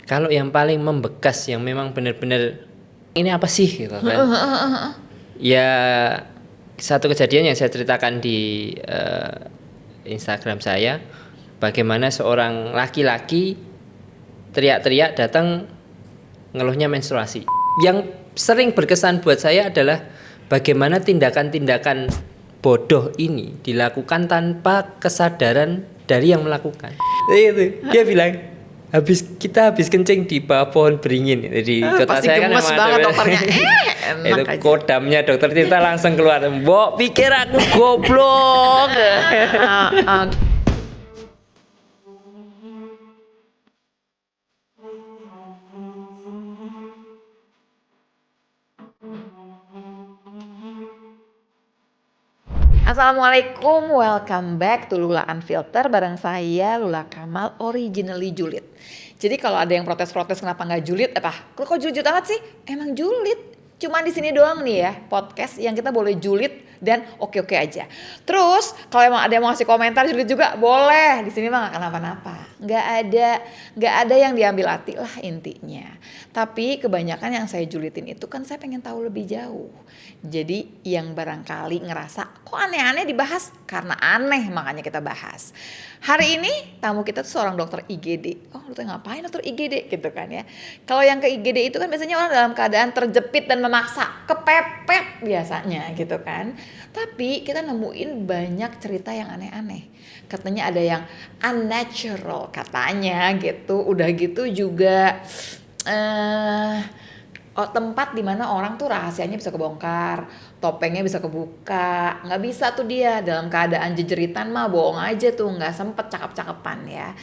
Kalau yang paling membekas yang memang benar-benar ini apa sih gitu kan? Ya satu kejadian yang saya ceritakan di Instagram saya, bagaimana seorang laki-laki teriak-teriak datang ngeluhnya menstruasi. Yang sering berkesan buat saya adalah bagaimana tindakan-tindakan bodoh ini dilakukan tanpa kesadaran dari yang melakukan. Itu dia bilang kita habis kencing di bawah pohon beringin di kota pasti saya kan gemes memang banget ada dokternya. Enak itu aja. kodamnya dokter Tirta langsung keluar. Mbok pikir aku goblok. Assalamualaikum, welcome back to Lula Unfilter bareng saya Lula Kamal, originally julid. Jadi kalau ada yang protes-protes kenapa nggak julid, kok julid amat sih? Emang julid. Cuman di sini doang nih ya podcast yang kita boleh julid dan oke-oke aja. Terus kalau emang ada yang mau ngasih komentar julid juga boleh. Di sini mah nggak kenapa-napa. Nggak ada yang diambil hati lah intinya. Tapi kebanyakan yang saya julidin itu kan saya pengen tahu lebih jauh. Jadi yang barangkali ngerasa kok aneh-aneh dibahas, karena aneh makanya kita bahas. Hari ini tamu kita tuh seorang dokter IGD. Oh, dokter ngapain dokter IGD gitu kan ya. Kalau yang ke IGD itu kan biasanya orang dalam keadaan terjepit dan memaksa, kepepet biasanya gitu kan. Tapi kita nemuin banyak cerita yang aneh-aneh. Katanya ada yang unnatural katanya gitu. Udah gitu juga tempat dimana orang tuh rahasianya bisa kebongkar, topengnya bisa kebuka, nggak bisa tuh dia dalam keadaan jejeritan mah bohong aja tuh, nggak sempet cakep-cakepan ya.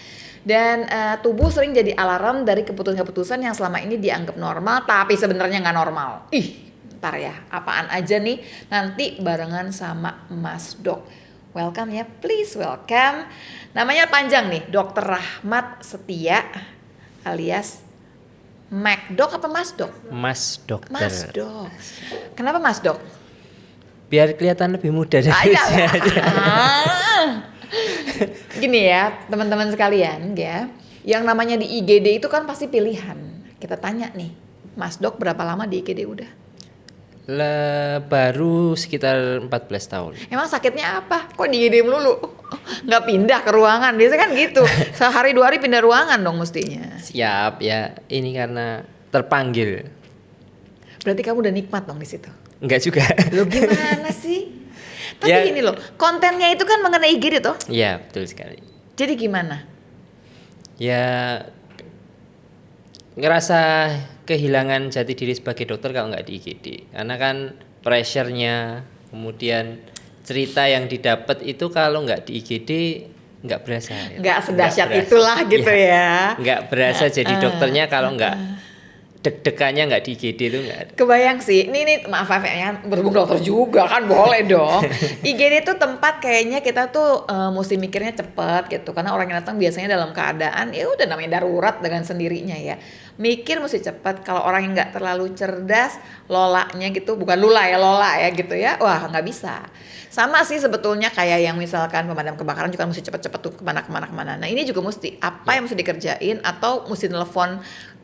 Dan tubuh sering jadi alarm dari keputusan-keputusan yang selama ini dianggap normal tapi sebenarnya nggak normal. Ntar ya, apaan aja nih nanti barengan sama Mas Dok. Welcome ya, please welcome. Namanya panjang nih, Dr. Rahmat Setia alias Mac Dok apa Mas Dok? Mas dokter. Mas Dok. Kenapa Mas Dok? Biar kelihatan lebih muda dari usia. Gini ya teman-teman sekalian ya, yang namanya di IGD itu kan pasti pilihan. Kita tanya nih, Mas Dok berapa lama di IGD udah? Baru sekitar 14 tahun. Emang sakitnya apa? Kok di IGD melulu? Nggak pindah ke ruangan, biasanya kan gitu. Sehari 2 hari pindah ruangan dong mestinya. Siap ya, ini karena terpanggil. Berarti kamu udah nikmat dong di situ. Enggak juga. Lo gimana sih? Tapi Ya. gini loh, kontennya itu kan mengenai IGD toh. Iya, betul sekali. Jadi gimana? Ya ngerasa kehilangan jati diri sebagai dokter kalau nggak di IGD. Karena kan pressure-nya, kemudian cerita yang didapat itu kalau nggak di IGD nggak berasa. Nggak sedahsyat berasa. itulah gitu ya. Nggak berasa jadi dokternya kalau nggak deg-degannya nggak di IGD itu nggak ada. Kebayang sih, ini maaf ya, berhubung dokter juga kan boleh dong. IGD itu tempat kayaknya kita tuh mesti mikirnya cepet gitu, karena orang yang datang biasanya dalam keadaan ya udah namanya darurat dengan sendirinya ya. Mikir mesti cepet. Kalau orang yang nggak terlalu cerdas, lolanya gitu, bukan lula ya, lola ya gitu ya, wah nggak bisa. Sama sih sebetulnya kayak yang misalkan pemadam kebakaran juga mesti cepet-cepet tuh kemana. Nah ini juga mesti apa yang mesti dikerjain atau mesti telepon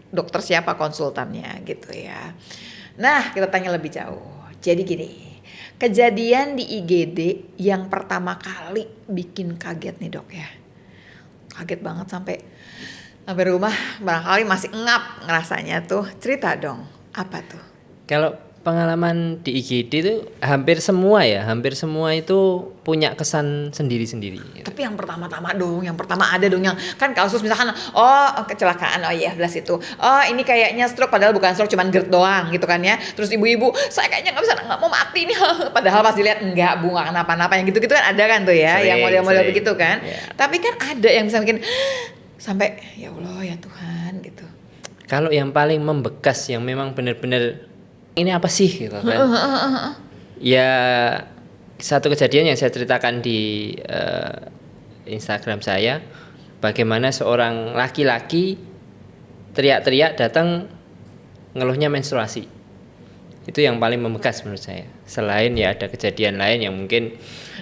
dokter siapa konsultannya gitu ya. Nah kita tanya lebih jauh. Jadi gini, kejadian di IGD yang pertama kali bikin kaget nih dok ya. Kaget banget sampai rumah barangkali masih ngap ngerasanya tuh. Cerita dong, apa tuh? Kalau pengalaman di IGD itu hampir semua itu punya kesan sendiri-sendiri. Tapi yang pertama-tama ada dong yang kan kasus misalkan kecelakaan, belas itu. Oh ini kayaknya stroke padahal bukan stroke, cuman GERD doang gitu kan ya. Terus ibu-ibu, saya kayaknya nggak mau mati nih. Padahal pas dilihat enggak bu, nggak kenapa-napa, yang gitu-gitu kan ada kan tuh ya, yang model-model begitu kan. Ya. Tapi kan ada yang bisa bikin sampai ya Allah ya Tuhan gitu. Kalau yang paling membekas yang memang benar-benar ini apa sih gitu kan? Ya satu kejadian yang saya ceritakan di Instagram saya, bagaimana seorang laki-laki teriak-teriak datang ngeluhnya menstruasi. Itu yang paling membekas menurut saya. Selain ya ada kejadian lain yang mungkin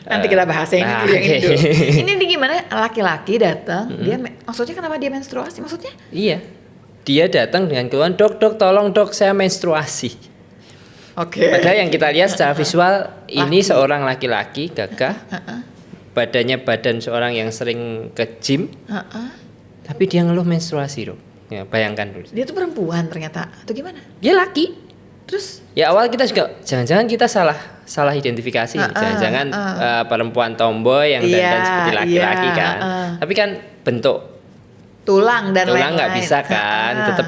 nanti kita bahas ini dulu yang okay. itu. Ini gimana laki-laki datang, dia maksudnya kenapa dia menstruasi maksudnya? Iya. dia datang dengan keluhan, dok tolong dok saya menstruasi. Oke. Padahal yang kita lihat secara visual ini Laki. seorang laki-laki gagah, badannya badan seorang yang sering ke gym, tapi dia ngeluh menstruasi dok. Ya, bayangkan dulu. Dia tuh perempuan ternyata atau gimana? Dia laki. Terus Ya awal kita juga jangan-jangan kita salah identifikasi, jangan-jangan perempuan tomboy yang dandan seperti laki-laki kan. Tapi kan bentuk tulang dan lain-lain. nggak bisa kan, tetap.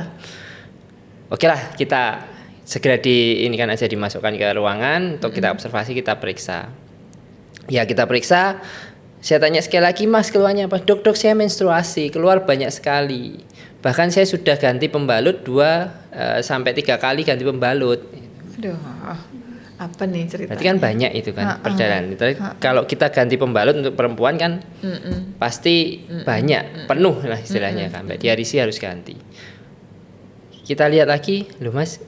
Oke lah, kita segera ini kan aja dimasukkan ke ruangan untuk kita observasi, kita periksa. Ya kita periksa. Saya tanya sekali lagi, Mas keluarnya apa? Dok saya menstruasi, keluar banyak sekali. Bahkan saya sudah ganti pembalut 2 sampai 3 kali ganti pembalut. Aduh, apa nih ceritanya? Berarti kan banyak itu kan perdarahan. Kalau kita ganti pembalut untuk perempuan kan pasti banyak, penuh lah istilahnya kan. Mbak diarisi harus ganti. Kita lihat lagi, loh Mas,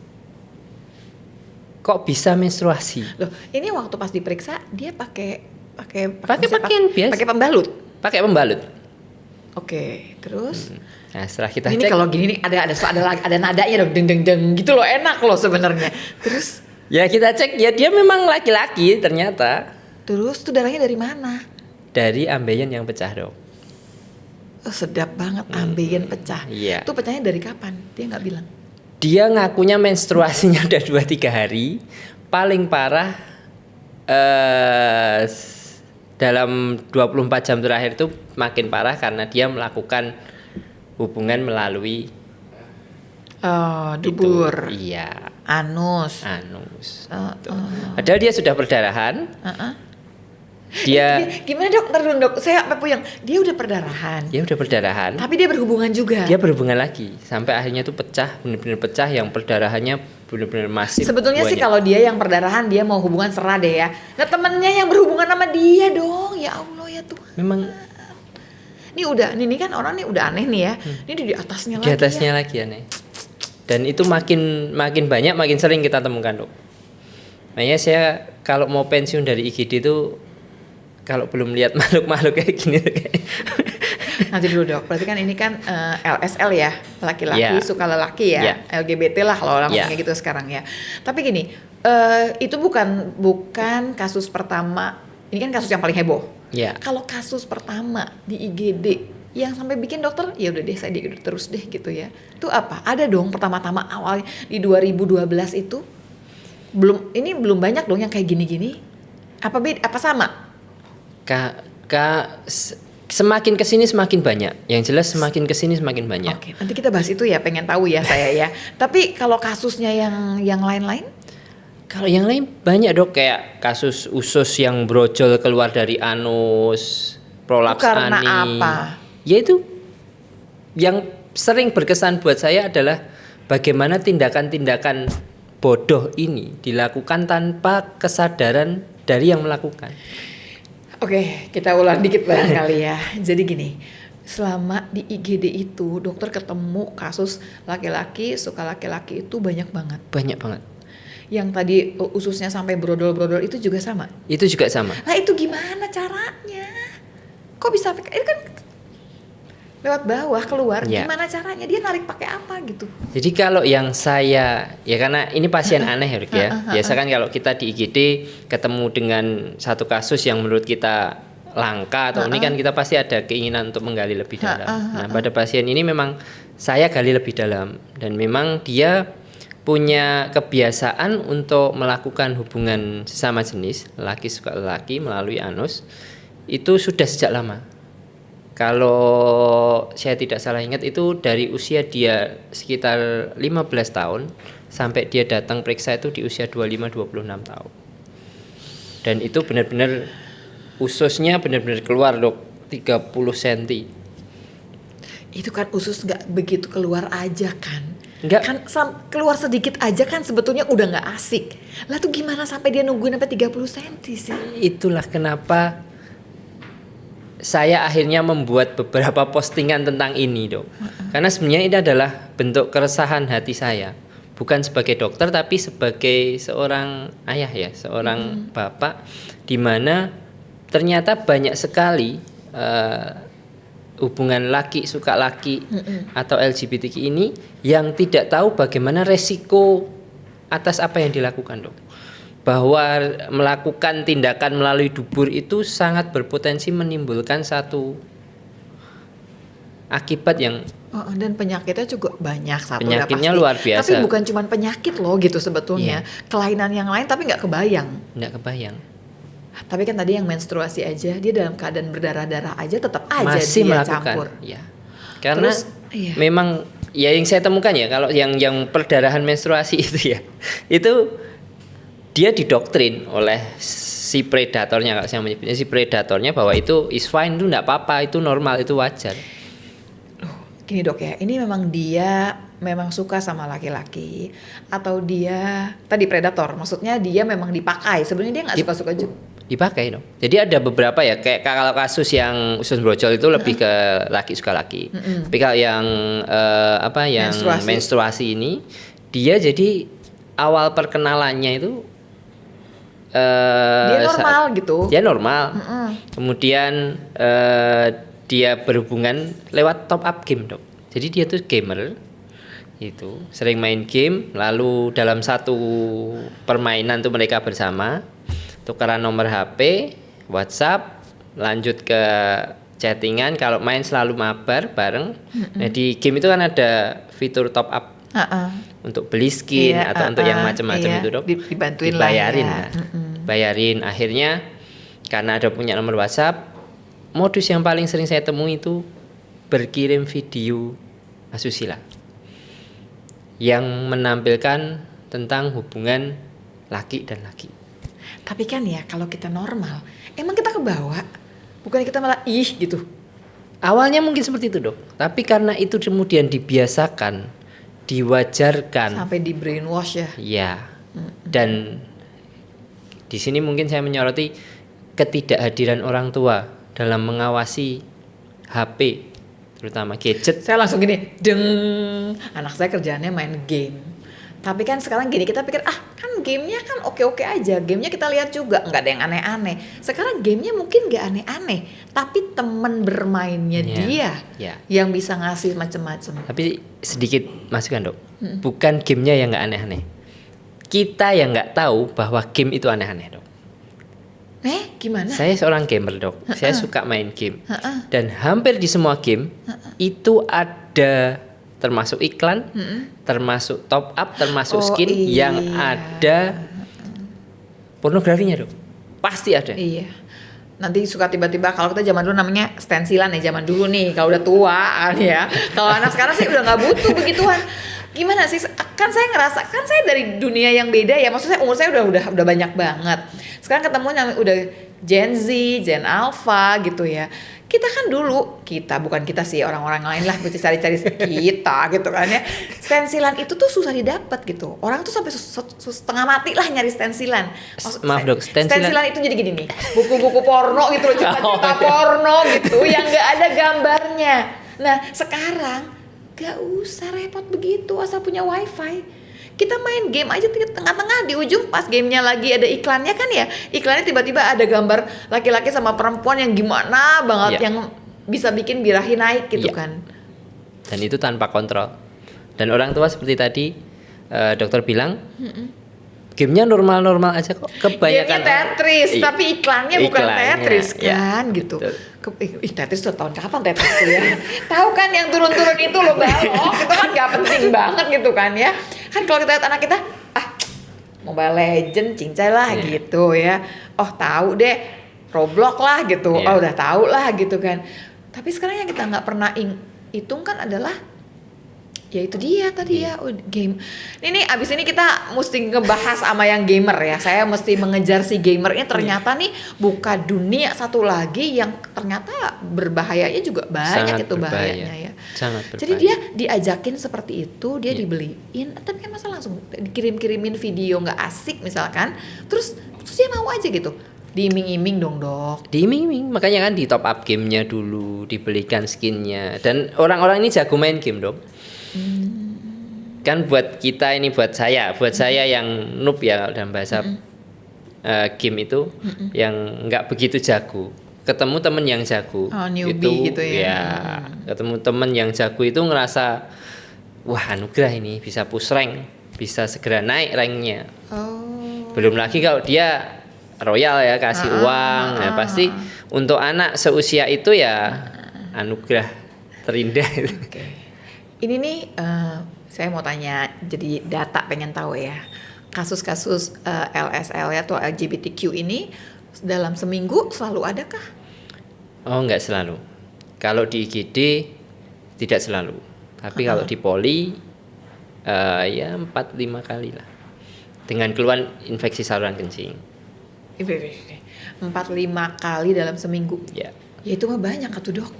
kok bisa menstruasi? Loh, ini waktu pas diperiksa dia pakai pakaian biasa. Pakai pembalut. Pakai pembalut. Oke, terus Nah setelah kita ini cek, kalau gini nih ada nadanya dong, deng gitu loh, enak loh sebenarnya. Terus ya kita cek, ya dia memang laki-laki ternyata. Terus tuh darahnya dari mana? Dari ambeien yang pecah dok. Oh, sedap banget, ambeien pecah. Iya. Itu pecahnya dari kapan? Dia nggak bilang. Dia ngakunya menstruasinya udah 2-3 hari. Paling parah dalam 24 jam terakhir itu makin parah karena dia melakukan hubungan melalui Dubur. Iya, Anus. Tuh. Padahal dia sudah perdarahan. Dia Gimana dok? Ntar dulu dok, saya apa puyeng. Dia udah perdarahan. dia udah perdarahan. Tapi dia berhubungan juga. Dia berhubungan lagi sampai akhirnya tuh pecah, benar-benar pecah, yang perdarahannya benar-benar masif. Sebetulnya sih banyak. kalau dia yang perdarahan dia mau hubungan serah deh ya. Nah temennya yang berhubungan sama dia dong. Ya Allah ya Tuhan. Memang Ini kan orang nih udah aneh nih ya. Ini di atasnya di lagi. atasnya lagi aneh. Dan itu makin banyak, makin sering kita temukan dok. Makanya saya kalau mau pensiun dari IGD itu kalau belum lihat makhluk-makhluk kayak gini kayak. Nanti dulu dok. Berarti kan ini kan LSL ya, laki-laki Yeah. suka lelaki ya, Yeah. LGBT lah kalau orang Yeah. ngomongnya gitu sekarang ya. Tapi gini, itu bukan kasus pertama. Ini kan kasus yang paling heboh. Ya. Kalau kasus pertama di IGD yang sampai bikin dokter, ya udah deh saya di IGD terus deh gitu ya. Itu apa? Ada dong pertama-tama awalnya di 2012 itu. Belum banyak dong yang kayak gini-gini. Apa sama? Semakin kesini semakin banyak. Yang jelas semakin kesini semakin banyak. Oke, nanti kita bahas itu ya, pengen tahu ya saya ya. Tapi kalau kasusnya yang lain-lain? Kalau yang lain banyak dok, kayak kasus usus yang brojol keluar dari anus, prolaps Karena ani. apa? Yaitu yang sering berkesan buat saya adalah bagaimana tindakan-tindakan bodoh ini dilakukan tanpa kesadaran dari yang melakukan. Oke, kita ulang dikit barangkali ya. Jadi gini, selama di IGD itu dokter ketemu kasus laki-laki suka laki-laki itu banyak banget. Banyak banget. Yang tadi ususnya sampai brodol-brodol itu juga sama. Itu juga sama. Nah itu gimana caranya? Kok bisa itu kan lewat bawah keluar? Ya. Gimana caranya? Dia narik pakai apa gitu? Jadi kalau yang saya, ya karena ini pasien aneh ya, Rik, ya. Biasa kan kalau kita di IGD ketemu dengan satu kasus yang menurut kita langka atau ini kan kita pasti ada keinginan untuk menggali lebih dalam. Nah pada pasien ini memang saya gali lebih dalam dan memang dia punya kebiasaan untuk melakukan hubungan sesama jenis, laki suka laki melalui anus, itu sudah sejak lama. Kalau saya tidak salah ingat itu dari usia dia sekitar 15 tahun sampai dia datang periksa itu di usia 25-26 tahun. Dan itu benar-benar ususnya benar-benar keluar dok, 30 cm. Itu kan usus nggak begitu keluar aja kan? Enggak. Kan keluar sedikit aja kan sebetulnya udah nggak asik. Lah tuh gimana sampai dia nungguin sampai 30 cm sih? Itulah kenapa saya akhirnya membuat beberapa postingan tentang ini dok. Karena sebenarnya ini adalah bentuk keresahan hati saya. Bukan sebagai dokter tapi sebagai seorang ayah ya, seorang bapak, di mana ternyata banyak sekali hubungan laki suka laki atau LGBTQ ini yang tidak tahu bagaimana resiko atas apa yang dilakukan, Dok. Bahwa melakukan tindakan melalui dubur itu sangat berpotensi menimbulkan satu akibat yang dan penyakitnya juga banyak satu ya penyakitnya pasti. luar biasa. Tapi bukan cuma penyakit loh gitu sebetulnya. Kelainan yang lain tapi nggak kebayang. Nggak kebayang. Tapi kan tadi yang menstruasi aja, dia dalam keadaan berdarah-darah aja tetap aja masih dia melakukan, campur. ya. Karena Terus, memang ya yang saya temukan ya kalau yang perdarahan menstruasi itu ya, itu dia didoktrin oleh si predatornya, kalau saya menyebutnya si predatornya, bahwa itu is fine, itu enggak apa-apa, itu normal, itu wajar. Gini Dok ya, ini memang dia memang suka sama laki-laki atau dia tadi predator, maksudnya dia memang dipakai, sebenarnya dia nggak suka-suka juga. Dipakai dong. Jadi ada beberapa ya, kayak kalau kasus yang usus brocol itu lebih ke laki suka laki. Tapi kalau yang yang menstruasi ini, dia jadi awal perkenalannya itu dia normal gitu. Dia normal. Kemudian dia berhubungan lewat top up game, Dok. Jadi dia tuh gamer. Itu sering main game, lalu dalam satu permainan tuh mereka bersama tukeran nomor HP, WhatsApp, lanjut ke chattingan, kalau main selalu mabar bareng. Nah, di game itu kan ada fitur top up untuk beli skin atau untuk yang macam-macam itu, Dok. Dibantuin dibayarin lah ya. Bayarin, akhirnya karena ada punya nomor WhatsApp, modus yang paling sering saya temui itu berkirim video asusila yang menampilkan tentang hubungan laki dan laki. Tapi kan ya kalau kita normal, emang kita kebawa, bukan kita malah gitu. Awalnya mungkin seperti itu, Dok. Tapi karena itu kemudian dibiasakan, diwajarkan, sampai di brainwash ya. Ya. Dan di sini mungkin saya menyoroti ketidakhadiran orang tua dalam mengawasi HP, terutama gadget. Saya langsung gini, anak saya kerjaannya main game. Tapi kan sekarang gini, kita pikir kan gamenya kan oke-oke aja, gamenya kita lihat juga nggak ada yang aneh-aneh. Sekarang gamenya mungkin nggak aneh-aneh, tapi teman bermainnya dia yang bisa ngasih macam-macam. Tapi sedikit masukan, Dok, bukan gamenya yang nggak aneh-aneh, kita yang nggak tahu bahwa game itu aneh-aneh, Dok. Gimana? Saya seorang gamer, Dok. Saya suka main game. Dan hampir di semua game itu ada termasuk iklan, termasuk top up, termasuk skin yang ada pornografinya, Dok. Pasti ada. Iya. Nanti suka tiba-tiba, kalau kita zaman dulu namanya stensilan ya, zaman dulu nih, kalau udah tua kan ya. Kalau anak sekarang sih udah nggak butuh begituan. Gimana sih? Kan saya ngerasa, kan saya dari dunia yang beda ya. Maksudnya umur saya udah banyak banget. Sekarang ketemu yang udah Gen Z, Gen Alpha gitu ya. Kita kan dulu, bukan kita sih, orang-orang lain lah, mesti cari-cari kita gitu kan ya. Stensilan itu tuh susah didapat gitu. Orang tuh sampai setengah mati lah nyari stensilan. Maaf, Dok, stensilan itu jadi gini nih, buku-buku porno gitu loh, cerita porno gitu yang nggak ada gambarnya. Nah sekarang gak usah repot begitu, asal punya wifi. Kita main game aja di tengah-tengah, di ujung pas gamenya lagi ada iklannya kan ya, iklannya tiba-tiba ada gambar laki-laki sama perempuan yang gimana banget, yang bisa bikin birahi naik gitu kan. Dan itu tanpa kontrol. Dan orang tua seperti tadi dokter bilang, gamenya normal-normal aja kok. Kebanyakan gamenya Tetris, tapi iklannya bukan Tetris kan gitu. Tetris tuh tahun kapan Tetris tuh ya? Tahu kan yang turun-turun itu loh, balok itu kan gak penting banget gitu kan ya. Kan kalau kita lihat anak kita, Mobile Legend, cincai lah gitu ya. Oh tahu deh, Roblox lah gitu. Oh udah tahu lah gitu kan. Tapi sekarang yang kita nggak pernah hitung kan adalah, ya itu dia tadi ya, game. Ini abis ini kita mesti ngebahas sama yang gamer ya. Saya mesti mengejar si gamer ini, ternyata nih buka dunia satu lagi yang ternyata berbahayanya juga banyak. Sangat itu bahayanya ya. Sangat berbahaya. Jadi dia diajakin seperti itu, dia dibeliin, tapi kan masa langsung dikirim-kirimin video nggak asik misalkan, terus dia mau aja gitu. Diiming-iming dong, Dok. Diiming-iming, makanya kan di top up gamenya dulu, dibelikan skinnya. Dan orang-orang ini jago main game, Dok. Kan buat kita ini, buat saya yang noob ya dalam bahasa game itu, yang nggak begitu jago, ketemu temen yang jago. Oh, newbie gitu ya. Ya, ketemu temen yang jago itu ngerasa wah anugerah ini bisa push rank, bisa segera naik ranknya. Oh. Belum lagi kalau dia royal ya kasih uang, nah pasti untuk anak seusia itu ya anugerah terindah. Oke. Ini nih saya mau tanya, jadi data pengen tahu ya. Kasus-kasus LSL atau LGBTQ ini dalam seminggu selalu ada kah? Oh enggak selalu. Kalau di IGD tidak selalu. Tapi kalau di Poli ya 4-5 kali lah. Dengan keluhan infeksi saluran kencing. 4-5 kali dalam seminggu. Ya. Ya itu mah banyak tuh dok.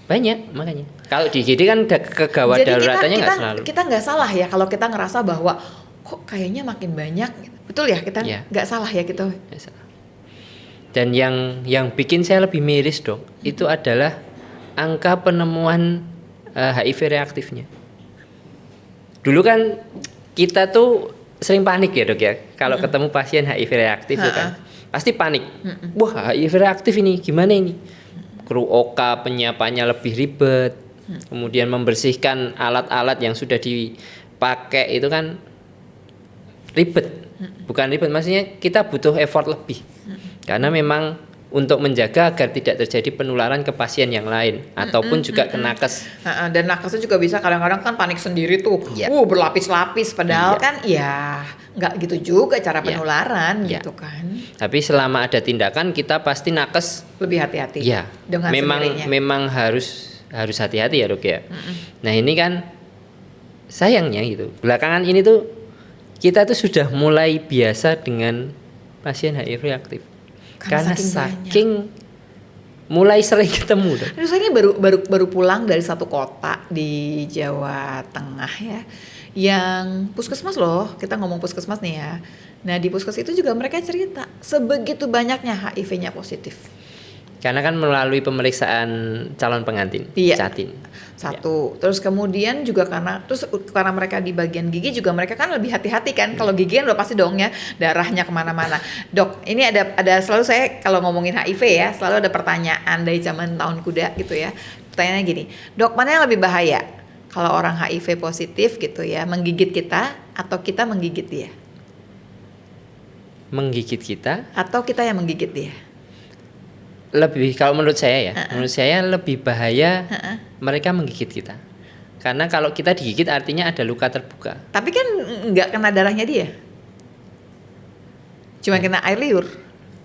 Banyak makanya. Kalau di IGD kan kegawat daruratannya nggak selalu. Kita nggak salah ya kalau kita ngerasa bahwa kok kayaknya makin banyak. Betul ya kita nggak salah ya gitu. Nggak salah. Dan yang bikin saya lebih miris dok, itu adalah angka penemuan HIV reaktifnya. Dulu kan kita tuh sering panik ya dok ya, kalau ketemu pasien HIV reaktif itu kan, pasti panik. Wah HIV reaktif ini gimana ini? Kru OK penyiapannya lebih ribet, kemudian membersihkan alat-alat yang sudah dipakai itu kan ribet. Bukan ribet, maksudnya kita butuh effort lebih. Karena memang untuk menjaga agar tidak terjadi penularan ke pasien yang lain ataupun juga ke nakes. Dan nakesnya juga bisa kadang-kadang kan panik sendiri tuh, berlapis-lapis. Padahal kan ya nggak gitu juga cara penularan gitu kan. Tapi selama ada tindakan kita pasti nakes lebih hati-hati. Ya, dengan memang harus hati-hati ya dok ya. Nah ini kan sayangnya gitu. Belakangan ini tuh kita tuh sudah mulai biasa dengan pasien HIV reaktif. Karena saking mulai sering ketemu. Terus saya ini baru pulang dari satu kota di Jawa Tengah ya, yang puskesmas loh, kita ngomong puskesmas nih ya. Nah di puskesmas itu juga mereka cerita sebegitu banyaknya HIV-nya positif. Karena kan melalui pemeriksaan calon pengantin, Catin. Satu, terus kemudian juga karena mereka di bagian gigi juga mereka kan lebih hati-hati kan. Kalau gigi kan udah pasti dong ya darahnya kemana-mana. Dok, ini ada selalu saya kalau ngomongin HIV ya selalu ada pertanyaan dari zaman tahun kuda gitu ya. Pertanyaannya gini, dok mana yang lebih bahaya? Kalau orang HIV positif gitu ya menggigit kita atau kita menggigit dia? Menggigit kita? Atau kita yang menggigit dia? Lebih kalau menurut saya ya, menurut saya lebih bahaya mereka menggigit kita. Karena kalau kita digigit artinya ada luka terbuka. Tapi kan nggak kena darahnya dia, cuma kena air liur.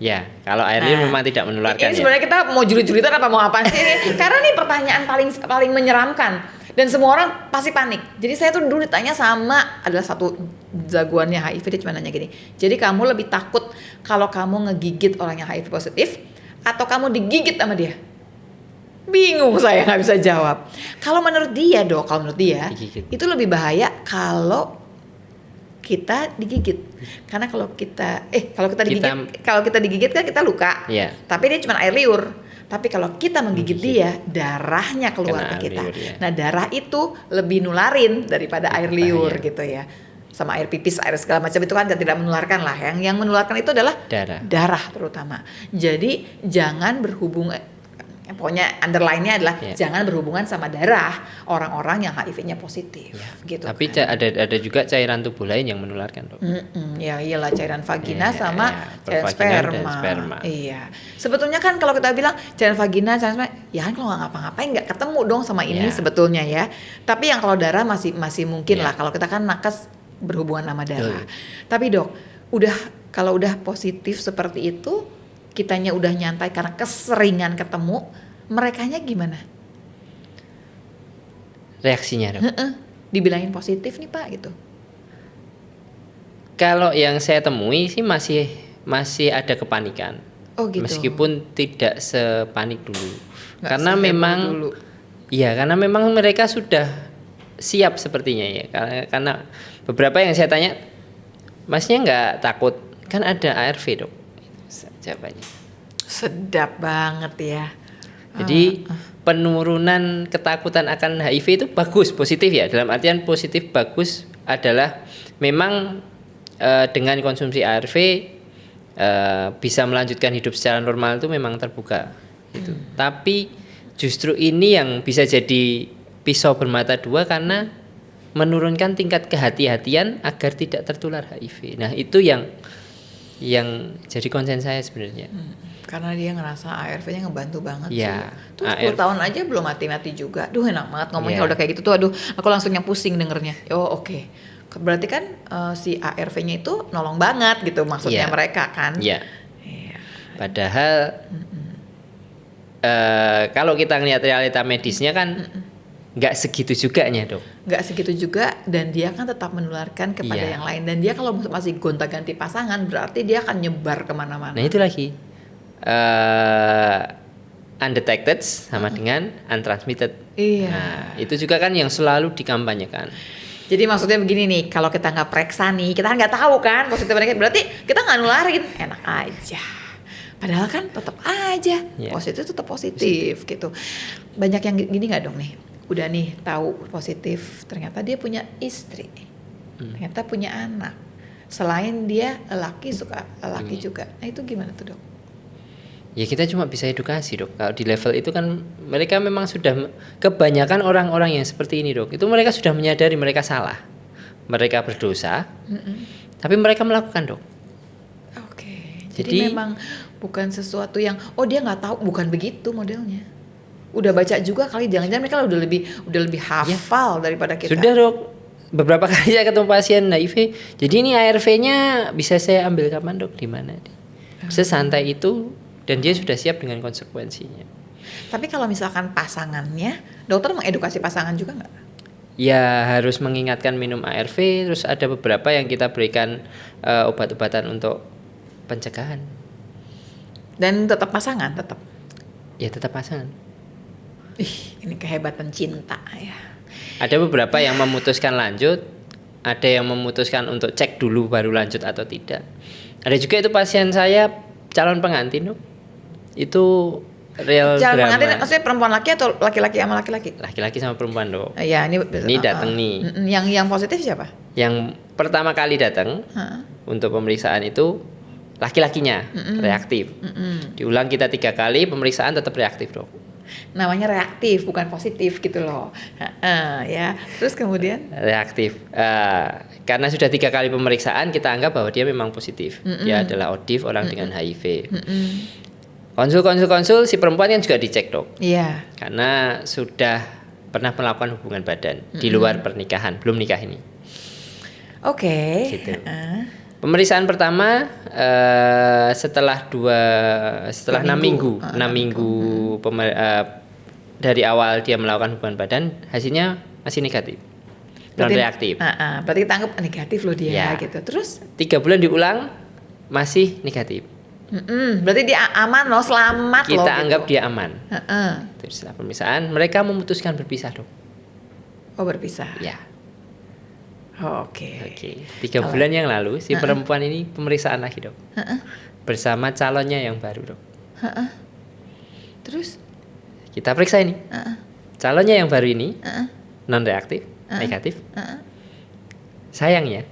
Ya, kalau air liur memang tidak menularkan. Ini sebenarnya kita mau julit-julitan apa mau apa sih ini? Karena nih pertanyaan paling menyeramkan dan semua orang pasti panik. Jadi saya tuh dulu ditanya sama adalah satu jagoannya HIV, dia cuma nanya gini. Jadi kamu lebih takut kalau kamu ngegigit orang yang HIV positif atau kamu digigit sama dia? Bingung saya nggak bisa jawab. Kalau menurut dia dok, digigit. Itu lebih bahaya kalau kita digigit. Karena kalau kita digigit kan kita luka. Yeah. Tapi dia cuma air liur. Tapi kalau kita menggigit dia, darahnya keluar ke kita. Liur, ya. Nah darah itu lebih nularin daripada air liur gitu ya. Sama air pipis, air segala macam itu kan tidak menularkan lah. Yang menularkan itu adalah darah terutama. Jadi jangan berhubungan, pokoknya underline-nya adalah jangan berhubungan sama darah orang-orang yang HIV-nya positif. Gitu. Tapi kan ada juga cairan tubuh lain yang menularkan dok. Ya iyalah cairan vagina sama cairan sperma. Iya. Sebetulnya kan kalau kita bilang cairan vagina, cairan sperma, ya kan kalau nggak ngapa-ngapain nggak ketemu dong sama ini sebetulnya ya. Tapi yang kalau darah masih mungkin lah. Kalau kita kan nakes berhubungan sama darah. Tapi dok, kalau udah positif seperti itu, kitanya udah nyantai karena keseringan ketemu, merekanya gimana? Reaksinya dok? Dibilangin positif nih pak gitu. Kalau yang saya temui sih masih ada kepanikan. Oh gitu. Meskipun tidak sepanik dulu. Karena memang mereka sudah siap sepertinya ya. Karena beberapa yang saya tanya, masnya nggak takut? Kan ada ARV dok. Jawabannya. Sedap banget ya. Jadi penurunan ketakutan akan HIV itu bagus, positif ya. Dalam artian positif bagus adalah memang dengan konsumsi ARV bisa melanjutkan hidup secara normal itu memang terbuka gitu. Tapi justru ini yang bisa jadi pisau bermata dua karena menurunkan tingkat kehati-hatian agar tidak tertular HIV. Nah, itu yang jadi konsen saya sebenarnya. Karena dia ngerasa ARV-nya ngebantu banget Ya, sih. Tuh 10 tahun aja belum mati-mati juga. Duh enak banget ngomongnya Ya. udah kayak gitu tuh. Aduh, aku langsung yang pusing dengernya. Oh oke. Berarti kan si ARV-nya itu nolong banget gitu maksudnya Ya. mereka kan. Ya. Iya. Padahal kalau kita ngelihat realita medisnya kan nggak segitu juganya, Dok. Nggak segitu juga, dan dia kan tetap menularkan kepada Iya. yang lain. Dan dia kalau masih gonta-ganti pasangan berarti dia akan nyebar kemana-mana. Nah, itu lagi undetected sama dengan untransmitted. Iya. Nah, itu juga kan yang selalu dikampanyekan. Jadi maksudnya begini nih, kalau kita nggak periksa nih, kita kan nggak tahu kan positif negatif, berarti kita nggak nularin, enak aja. Padahal kan tetap aja Yeah. positif tetap positif gitu. Banyak yang gini nggak dong nih, udah nih tahu positif, ternyata dia punya istri, ternyata punya anak. Selain dia laki suka laki juga, nah itu gimana tuh dok? Ya kita cuma bisa edukasi, Dok. Kalau di level itu kan mereka memang sudah, kebanyakan orang-orang yang seperti ini, Dok, itu mereka sudah menyadari mereka salah, mereka berdosa, tapi mereka melakukan, Dok. Oke. Jadi- Jadi memang bukan sesuatu yang dia nggak tahu, bukan begitu modelnya. Udah baca juga kali, jangan-jangan mereka udah lebih hafal daripada kita. Sudah, Dok. Beberapa kali saya ketemu pasien HIV. Jadi ini ARV-nya bisa saya ambil kapan, Dok? Di mana? Sesantai itu, dan dia sudah siap dengan konsekuensinya. Tapi kalau misalkan pasangannya, dokter mengedukasi pasangan juga nggak? Ya harus mengingatkan minum ARV. Terus ada beberapa yang kita berikan obat-obatan untuk pencegahan. Dan tetap pasangan, tetap. Ya tetap pasangan. Ini kehebatan cinta ya. Ada beberapa yang memutuskan lanjut, ada yang memutuskan untuk cek dulu baru lanjut atau tidak. Ada juga itu pasien saya calon pengantin, Dok. Itu real Jangan drama. pengantin, maksudnya perempuan laki atau laki-laki sama laki-laki? Laki-laki sama perempuan, Dok. Ya ini datang nih. Yang positif siapa? Yang pertama kali datang untuk pemeriksaan itu laki-lakinya reaktif. Diulang kita 3 kali, pemeriksaan tetap reaktif, Dok. Namanya reaktif, bukan positif gitu loh. Ya. Terus kemudian? Reaktif. Karena sudah 3 kali pemeriksaan, kita anggap bahwa dia memang positif. Dia adalah ODIF, orang dengan HIV. Konsul si perempuan yang juga dicek, Dok. Iya. Karena sudah pernah melakukan hubungan badan di luar pernikahan, belum nikah ini. Oke. Gitu. Pemeriksaan pertama setelah 6 minggu, 6 minggu dari awal dia melakukan hubungan badan, hasilnya masih negatif, non reaktif. Berarti kita anggap negatif loh dia Ya. gitu. Terus 3 bulan diulang masih negatif. berarti dia aman loh, selamat loh. Kita gitu. anggap dia aman. Heeh. Terus setelah pemeriksaan mereka memutuskan berpisah, Dok. Oh berpisah. Ya. Oke. 3 bulan yang lalu si perempuan ini pemeriksaan lagi, Dok. Bersama calonnya yang baru, Dok. Terus? Kita periksa ini. Calonnya yang baru ini non reaktif, negatif. Sayangnya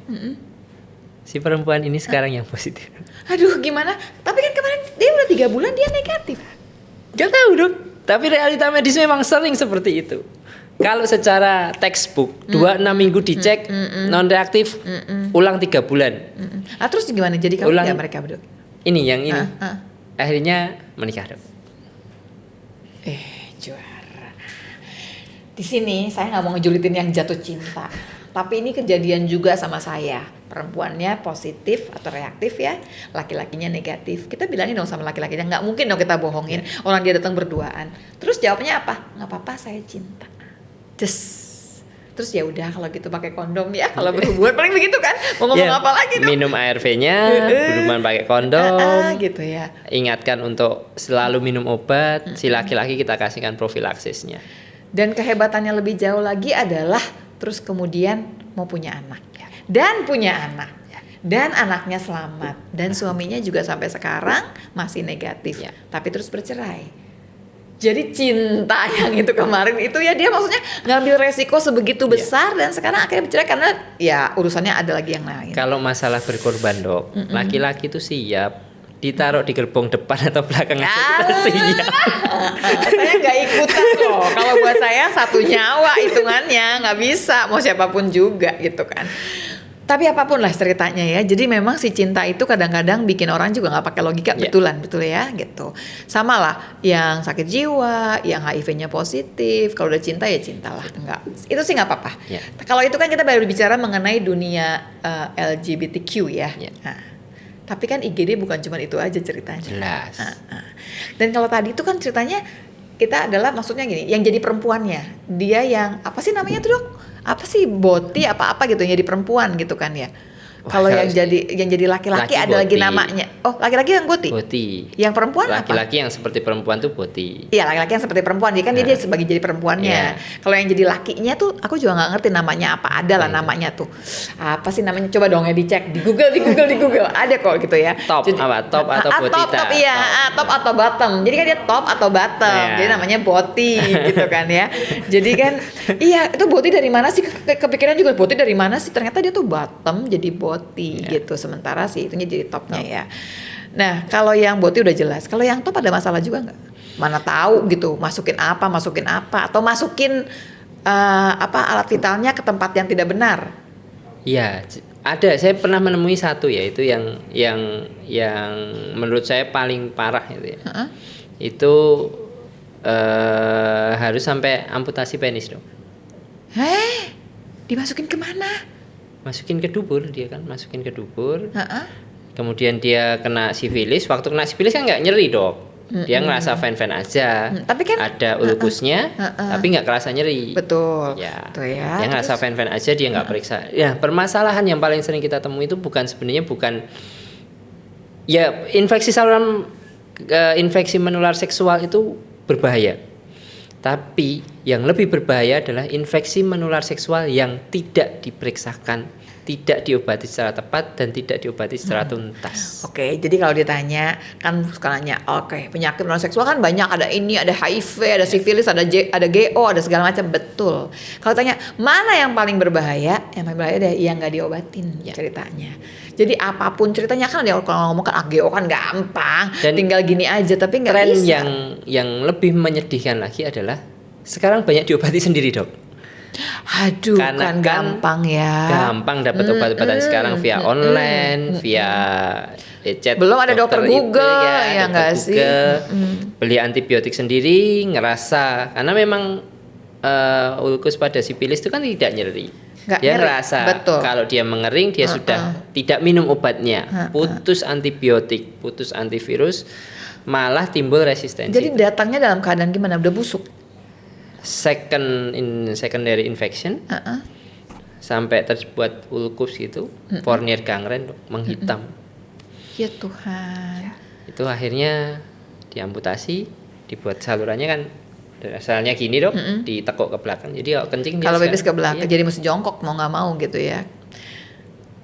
si perempuan ini sekarang yang positif. Aduh gimana? Tapi kan kemarin dia udah 3 bulan dia negatif. Gak tahu, Dok. Tapi realita medis memang sering seperti itu. Kalau secara textbook 2-6 minggu dicek non reaktif, ulang 3 bulan. Nah terus gimana? Jadi kalau Ulang. ya mereka berdua? Ini yang ini. Akhirnya menikah, Dok. Juara. Di sini saya nggak mau ngejulitin yang jatuh cinta, tapi ini kejadian juga sama saya. Perempuannya positif atau reaktif ya, laki-lakinya negatif. Kita bilangin dong sama laki-lakinya, nggak mungkin dong kita bohongin. Orang dia datang berduaan. Terus jawabnya apa? Nggak apa-apa, saya cinta. Terus ya udah kalau gitu pakai kondom ya. Kalau berhubungan paling begitu kan. Mau ngomong Ya, apa lagi dong? minum ARV-nya, berhubungan pakai kondom. Gitu ya. Ingatkan untuk selalu minum obat. Si laki-laki kita kasihkan profilaksisnya. Dan kehebatannya lebih jauh lagi adalah terus kemudian mau punya anak ya. Dan punya anak ya. Dan anaknya selamat. Dan suaminya juga sampai sekarang masih negatif. Ya. Tapi terus bercerai. Jadi cinta yang itu kemarin itu ya dia maksudnya ngambil resiko sebegitu besar dan sekarang akhirnya bercerai karena ya urusannya ada lagi yang lain. Kalau masalah berkorban, Dok, laki-laki itu siap ditaruh di gerbong depan atau belakang aja kita siap. Saya nggak ikutan loh. Kalau buat saya satu nyawa hitungannya, nggak bisa mau siapapun juga gitu kan. Tapi apapun lah ceritanya ya. Jadi memang si cinta itu kadang-kadang bikin orang juga nggak pakai logika, betulan betul ya gitu. Sama lah yang sakit jiwa, yang HIV-nya positif. Kalau udah cinta ya cintalah, enggak. Itu sih nggak apa-apa. Kalau itu kan kita baru bicara mengenai dunia LGBTQ ya. Nah, tapi kan IGD bukan cuma itu aja ceritanya. Jelas. Dan kalau tadi itu kan ceritanya kita adalah maksudnya gini, yang jadi perempuannya, dia yang apa sih namanya tuh dok? Apa sih boti apa gitu yang jadi perempuan gitu kan ya? Kalau yang jadi laki-laki ada lagi namanya. Oh, laki-laki yang boti. Boti. Yang perempuan laki-laki yang seperti perempuan tuh boti. Iya, laki-laki yang seperti perempuan. Dia kan dia sebagai jadi perempuannya. Kalau yang jadi lakinya tuh aku juga nggak ngerti namanya apa. Ada lah namanya tuh. Apa sih namanya? Coba dong ya dicek di Google. Ada kok gitu ya. Top jadi, apa? Top atau botita? Top iya, top atau bottom. Jadi kan dia top atau bottom. Jadi namanya boti gitu kan ya. Jadi kan iya, itu boti dari mana sih? Kepikiran juga boti dari mana sih? Ternyata dia tuh bottom jadi boti gitu. Sementara sih itunya jadi topnya ya. Nah, kalau yang boti udah jelas. Kalau yang top ada masalah juga nggak? Mana tahu gitu, masukin apa atau masukin alat vitalnya ke tempat yang tidak benar. Iya, ada. Saya pernah menemui satu ya, itu yang menurut saya paling parah itu ya. Itu harus sampai amputasi penis dong. Dimasukin kemana? Masukin ke dubur, dia kan masukin ke dubur. Kemudian dia kena sifilis. Waktu kena sifilis kan nggak nyeri dok. Dia ngerasa fine-fine aja. Tapi kan ada ulkusnya, tapi nggak kerasa nyeri. Betul. Ya. Tuh ya. Dia ngerasa fine-fine aja, dia nggak periksa. Ya, permasalahan yang paling sering kita temui itu bukan ya infeksi menular seksual itu berbahaya. Tapi yang lebih berbahaya adalah infeksi menular seksual yang tidak diperiksakan, tidak diobati secara tepat, dan tidak diobati secara tuntas. Oke, jadi kalau ditanya, kan suka nanya, penyakit menular seksual kan banyak, ada ini, ada HIV, ada sifilis, ada GO, ada segala macam, betul. Kalau tanya, mana yang paling berbahaya? Yang paling berbahaya ada yang nggak diobatin ceritanya. Jadi apapun ceritanya kan, kalau ngomong kan GO kan gampang, dan tinggal gini aja, tapi nggak bisa. Tren yang lebih menyedihkan lagi adalah sekarang banyak diobati sendiri dok. Aduh, kan gampang ya. Gampang dapat obat-obatan sekarang via online, via chat. Belum ada dokter Google ya nggak sih? Beli antibiotik sendiri, ngerasa karena memang ulkus pada sifilis itu kan tidak nyeri. Dia ngerasa kalau dia mengering dia sudah tidak minum obatnya, putus antibiotik, putus antivirus, malah timbul resistensi. Jadi datangnya dalam keadaan gimana? Udah busuk. Secondary infection sampai terbuat ulkus gitu, Fournier gangren menghitam. Ya Tuhan. Itu akhirnya diamputasi, dibuat salurannya kan asalnya gini dok, ditekuk ke belakang. Jadi kalau kencing kalau pipis ke belakang, jadi mesti jongkok mau nggak mau gitu ya.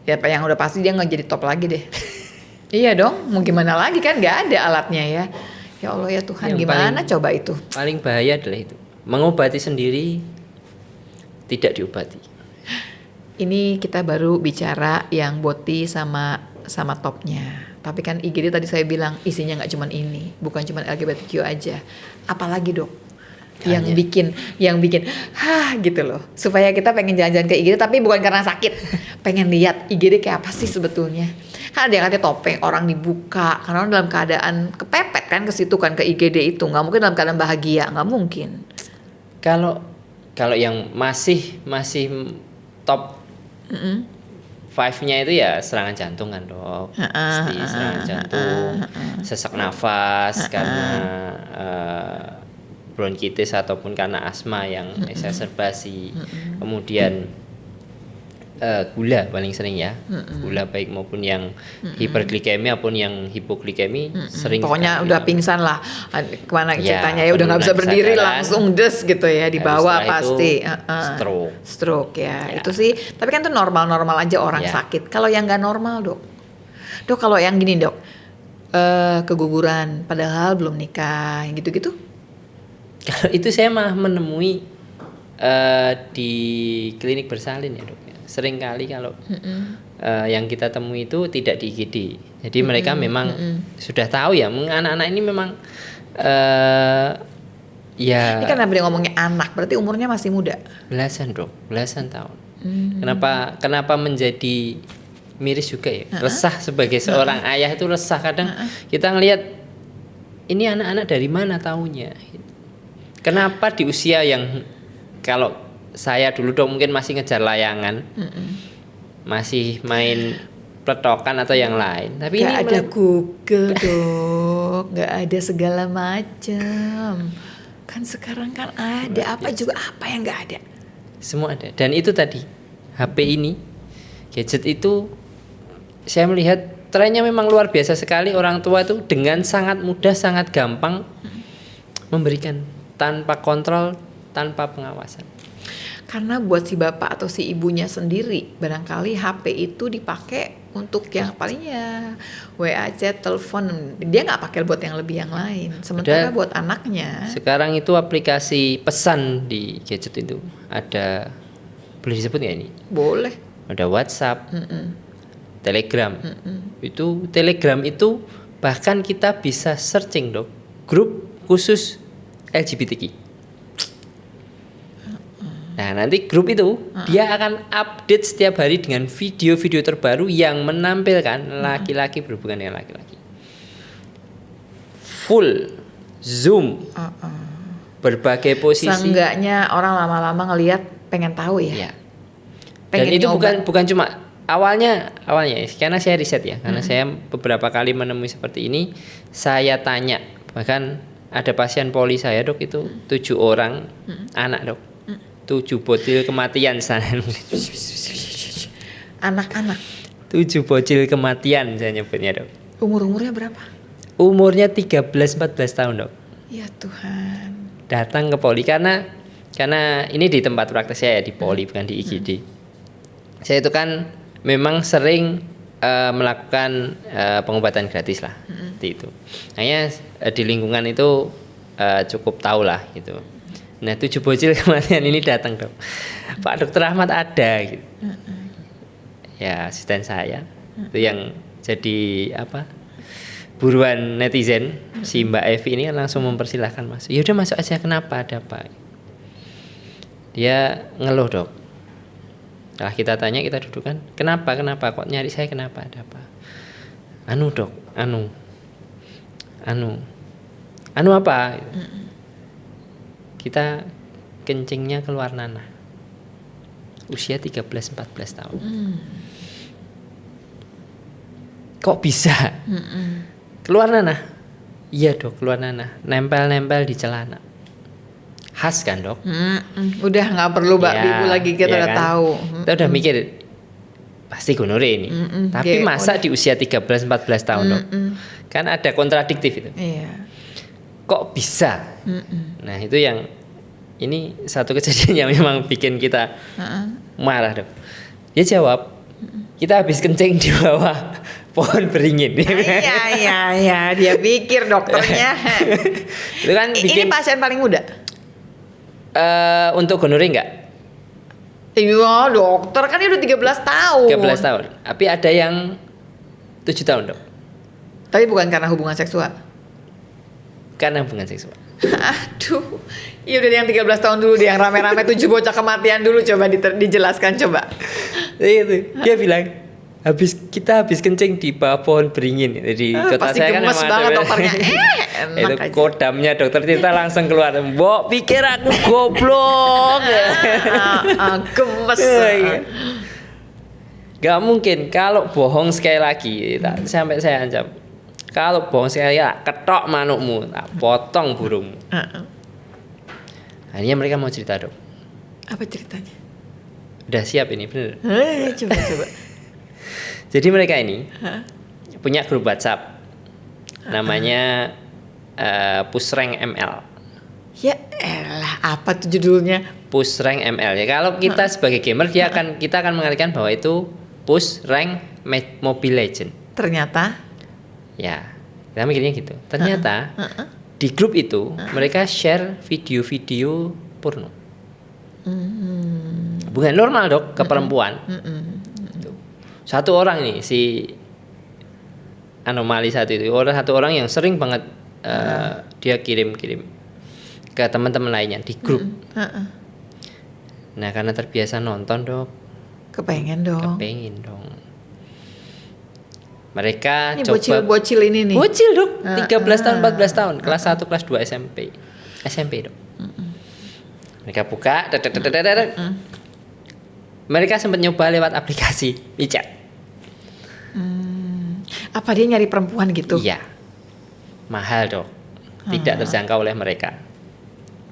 Ya yang udah pasti dia nggak jadi top lagi deh. Iya dong, mau gimana lagi kan nggak ada alatnya ya. Ya Allah ya Tuhan, yang gimana coba itu? Paling bahaya adalah itu. Mengobati sendiri, tidak diobati. Ini kita baru bicara yang boti sama topnya. Tapi kan IGD tadi saya bilang isinya nggak cuma ini, bukan cuma LGBTQ aja. Apalagi dok, yang bikin gitu loh. Supaya kita pengen jalan-jalan ke IGD, tapi bukan karena sakit. Pengen lihat IGD kayak apa sih sebetulnya. Kan ada yang katanya topeng, orang dibuka karena orang dalam keadaan kepepet kan ke situ kan, ke IGD itu. Nggak mungkin dalam keadaan bahagia, nggak mungkin. Kalau yang masih top 5-nya itu ya serangan jantung kan dok, pasti serangan jantung, sesak nafas karena bronkitis ataupun karena asma yang exacerbasi, kemudian gula paling sering ya, gula baik maupun yang hiperglikemi maupun yang hipoglikemi sering. Pokoknya udah pingsan lah, kemana ceritanya ya udah nggak bisa berdiri langsung des gitu ya di bawah pasti. Stroke ya itu sih. Tapi kan itu normal aja orang sakit. Kalau yang nggak normal dok kalau yang gini dok, keguguran padahal belum nikah gitu-gitu. Kalau itu saya malah menemui di klinik bersalin ya dok. seringkali kalau yang kita temui itu tidak di IGD. Jadi mereka memang sudah tahu ya, anak-anak ini memang ya. Ini kan dia ngomongnya anak, berarti umurnya masih muda. Belasan tahun. Kenapa menjadi miris juga ya? Resah sebagai seorang ayah itu resah kadang kita ngelihat ini anak-anak dari mana taunya? Kenapa di usia yang kalau saya dulu dong mungkin masih ngejar layangan, masih main pletokan atau yang lain. Tapi gak ini ada Google dok, gak ada segala macam. Kan sekarang kan ada apa juga apa yang gak ada. Semua ada. Dan itu tadi HP ini, gadget itu saya melihat trennya memang luar biasa sekali. Orang tua itu dengan sangat mudah, sangat gampang memberikan tanpa kontrol, tanpa pengawasan. Karena buat si bapak atau si ibunya sendiri, barangkali HP itu dipakai untuk yang palingnya WA, chat, telepon. Dia nggak pakai buat yang lebih yang lain. Sementara buat anaknya. Sekarang itu aplikasi pesan di gadget itu ada, boleh disebut nggak ini? Boleh. Ada WhatsApp, Telegram. Itu Telegram itu bahkan kita bisa searching dok, grup khusus LGBTQ. Nah nanti grup itu dia akan update setiap hari dengan video-video terbaru yang menampilkan laki-laki berhubungan dengan laki-laki. Full zoom, berbagai posisi. Seenggaknya orang lama-lama ngelihat pengen tahu ya. Ya. Dan itu bukan cuma awalnya karena saya riset ya, karena saya beberapa kali menemui seperti ini, saya tanya bahkan ada pasien poli saya dok itu 7 orang anak dok. 7 bocil kematian sana. Anak-anak 7 bocil kematian saya nyebutnya dok. umurnya berapa? Umurnya 13-14 tahun dok. Ya Tuhan. Datang ke poli karena ini di tempat praktek saya di poli bukan di IGD. Saya itu kan memang sering melakukan pengobatan gratis lah seperti itu. Hanya di lingkungan itu cukup tahu lah gitu. Nah 7 bocil kematian ini datang dok, Pak Dokter Ahmad ada gitu. Ya asisten saya itu yang jadi buruan netizen, si Mbak Evi ini kan langsung mempersilahkan masuk. Ya udah masuk aja, kenapa, ada apa? Dia ngeluh dok. Setelah kita tanya, kita dudukkan, kenapa kok nyari saya, kenapa, ada apa? Anu dok, anu apa? Kita kencingnya keluar nanah. Usia 13-14 tahun. Kok bisa? Keluar nanah? Iya dok, keluar nanah. Nempel di celana. Khas kan dok? Udah nggak perlu ibu lagi, kita udah kan? tahu. Kita udah mikir pasti gonorrea ini. Tapi masa di usia 13-14 tahun dok? Kan ada kontradiktif itu. Iya. Kok bisa? Nah itu yang ini satu kejadian yang memang bikin kita marah dok. Dia jawab, kita habis kencing di bawah pohon beringin. Iya, dia pikir dokternya. Itu kan bikin, ini pasien paling muda. untuk gonorrea enggak? Iya dokter kan dia udah 13 tahun. 13 tahun. Tapi ada yang 7 tahun dok. Tapi bukan karena hubungan seksual. Karena hubungan seksual. Aduh, iya udah yang 13 tahun dulu, yang rame-rame 7 bocah kematian dulu, coba dijelaskan coba. Itu dia bilang kita habis kencing di bawah pohon beringin. Jadi kota pasti saya kan gemes banget dokternya. Enak itu aja. kodamnya dokter Tirta langsung keluar. Mbok pikir aku goblok. Gemes. Gak mungkin kalau bohong sekali lagi, sampai saya ancam. Kalau bohong sekali ya ketok manukmu, tak potong burungmu. Akhirnya mereka mau cerita dok. Apa ceritanya? Udah siap ini bener. Coba. Jadi mereka ini punya grup WhatsApp, namanya Pusreng ML. Ya elah, apa tuh judulnya? Pusreng ML ya. Kalau kita sebagai gamer kita akan mengartikan bahwa itu Pusreng Mobile Legend. Ternyata ya, kita mikirnya gitu. Ternyata di grup itu mereka share video-video porno. hubungan normal dok ke perempuan. Tuh. Satu orang nih si anomali satu itu satu orang yang sering banget dia kirim ke teman-teman lainnya di grup. Nah karena terbiasa nonton dok, Kepengen dong. Mereka Ini coba bocil ini nih. bocil dok, 13 tahun 14 tahun, kelas 1 kelas 2 SMP dok. Mereka buka, mereka sempat nyoba lewat aplikasi WeChat. Apa dia nyari perempuan gitu? Iya, mahal dok, tidak terjangkau oleh mereka.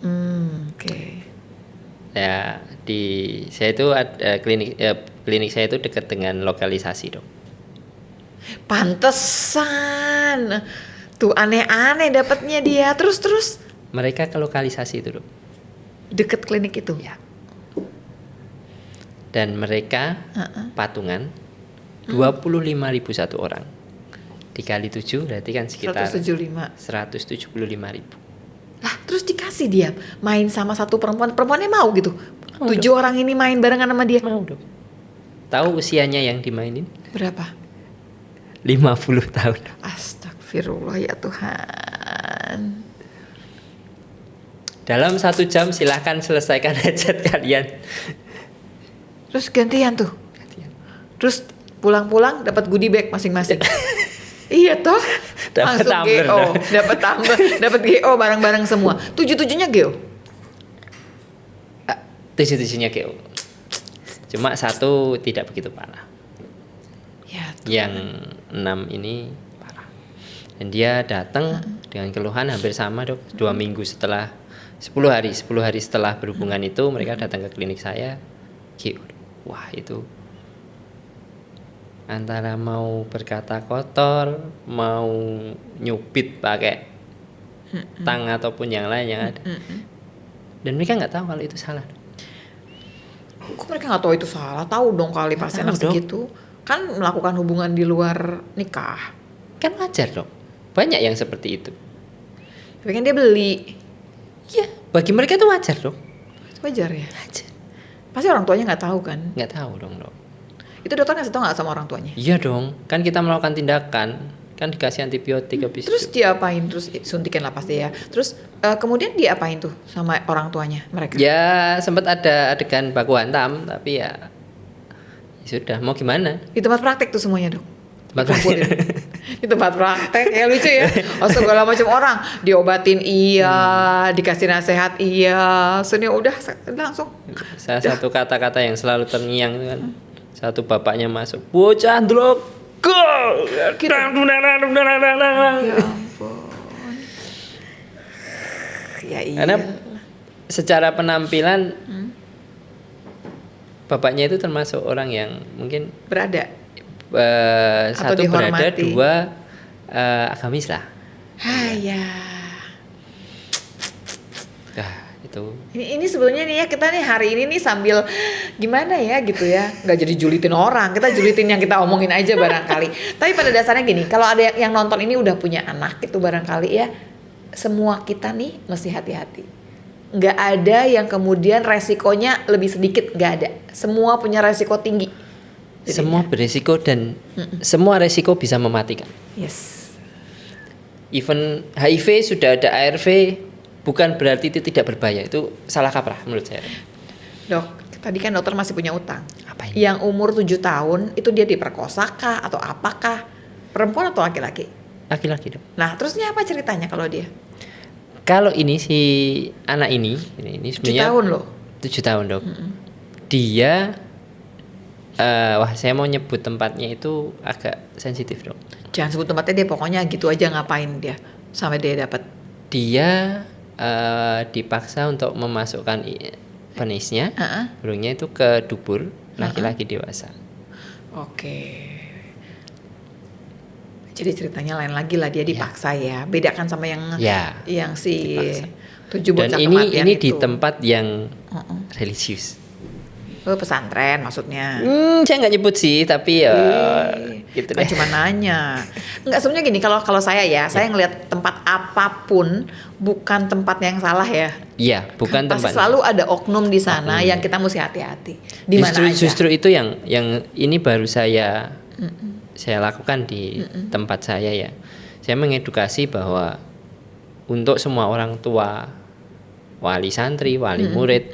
Oke. Ya di saya itu ada klinik saya itu dekat dengan lokalisasi dok. Pantesan. Tuh aneh-aneh dapatnya dia. Terus Mereka ke lokalisasi itu dok. deket klinik itu. Ya. Dan mereka patungan 25.000 satu orang. Dikali 7 berarti kan sekitar 175. 175.000. Lah, terus dikasih dia main sama satu perempuan. Perempuannya mau gitu. Mau 7 orang ini main barengan sama dia. Mau dok. Tahu usianya yang dimainin? Berapa? 50 tahun. Astagfirullah ya Tuhan. Dalam 1 jam silahkan selesaikan hajat kalian. Terus gantian tuh. Terus pulang-pulang dapat goodie bag masing-masing. Iya toh? Dapat Langsung tumbler, GO, dah. dapat GO barang-barang semua. 7-7-nya GO. 7-7-nya KO. Cuma 1 tidak begitu parah. Ya, Yang 6 ini parah. Dan dia datang dengan keluhan hampir sama dok. 2 minggu setelah 10 hari setelah berhubungan itu mereka datang ke klinik saya. Wah itu antara mau berkata kotor, mau nyubit pakai tang ataupun yang lain yang ada. Dan mereka nggak tahu kalau itu salah. kok mereka nggak tahu itu salah? Tahu dong kali pas Tahu anak dong. segitu. Kan melakukan hubungan di luar nikah. Kan wajar dong. Banyak yang seperti itu. Tapi kan dia beli. Ya, bagi mereka itu wajar dong. Wajar ya. Wajar. Pasti orang tuanya nggak tahu kan. Nggak tahu dong dok. Itu dokter ngasih tahu nggak sama orang tuanya? Iya dong. Kan kita melakukan tindakan. Kan dikasih antibiotik habis Terus itu. diapain? Terus suntikan lah pasti ya. Terus kemudian diapain tuh sama orang tuanya mereka? Ya sempat ada adegan baku hantam. Tapi ya sudah mau gimana. Di tempat praktek tuh semuanya dok. Tempat Dikumpulin. Di tempat praktek ya lucu ya. Oh segala macam orang diobatin iya, dikasih nasihat iya, sini udah langsung. Salah satu kata-kata yang selalu terngiang itu kan. Satu bapaknya masuk. Bocah drogol. Gitu. Ya ampun. Ya iya. Karena secara penampilan bapaknya itu termasuk orang yang mungkin berada. Satu berada, dihormati. 2 agamis lah. Ya. Itu Ini sebelumnya nih ya kita nih hari ini nih sambil gimana ya gitu ya, nggak jadi julitin orang, kita julitin yang kita omongin aja barangkali. Tapi pada dasarnya gini, kalau ada yang nonton ini udah punya anak itu barangkali ya, semua kita nih mesti hati-hati. Nggak ada yang kemudian resikonya lebih sedikit, nggak ada. Semua punya resiko tinggi. Jadinya. semua beresiko dan semua resiko bisa mematikan. Yes. Even HIV sudah ada ARV, bukan berarti itu tidak berbahaya. Itu salah kaprah menurut saya. Dok, tadi kan dokter masih punya utang. Apa ini? Yang umur 7 tahun itu dia diperkosa kah atau apakah? Perempuan atau laki-laki? Laki-laki dong. Nah, terusnya apa ceritanya kalau dia? Kalau ini si anak ini 7 sebenarnya tahun loh. 7 tahun dok. Dia wah saya mau nyebut tempatnya itu agak sensitif dok. Jangan sebut tempatnya, dia pokoknya gitu aja ngapain dia sampai dia dapat. Dia dipaksa untuk memasukkan penisnya, burungnya itu ke dubur laki-laki dewasa. Oke. Jadi ceritanya lain lagi lah, dia dipaksa ya. Bedakan sama yang si dipaksa. 7 bocah Dan kematian ini itu. di tempat yang religius. Pesantren maksudnya. Saya nggak nyebut sih, tapi gitu Kan deh. cuma nanya. Enggak, sebenarnya gini, kalau saya ya, saya ngelihat tempat apapun bukan tempat yang salah ya. Iya, bukan Pasti tempatnya. selalu ada oknum di sana Oknum. yang kita mesti hati-hati. Di mana aja. Justru itu yang ini baru saya lakukan di tempat saya ya. Saya mengedukasi bahwa untuk semua orang tua, wali santri, wali murid,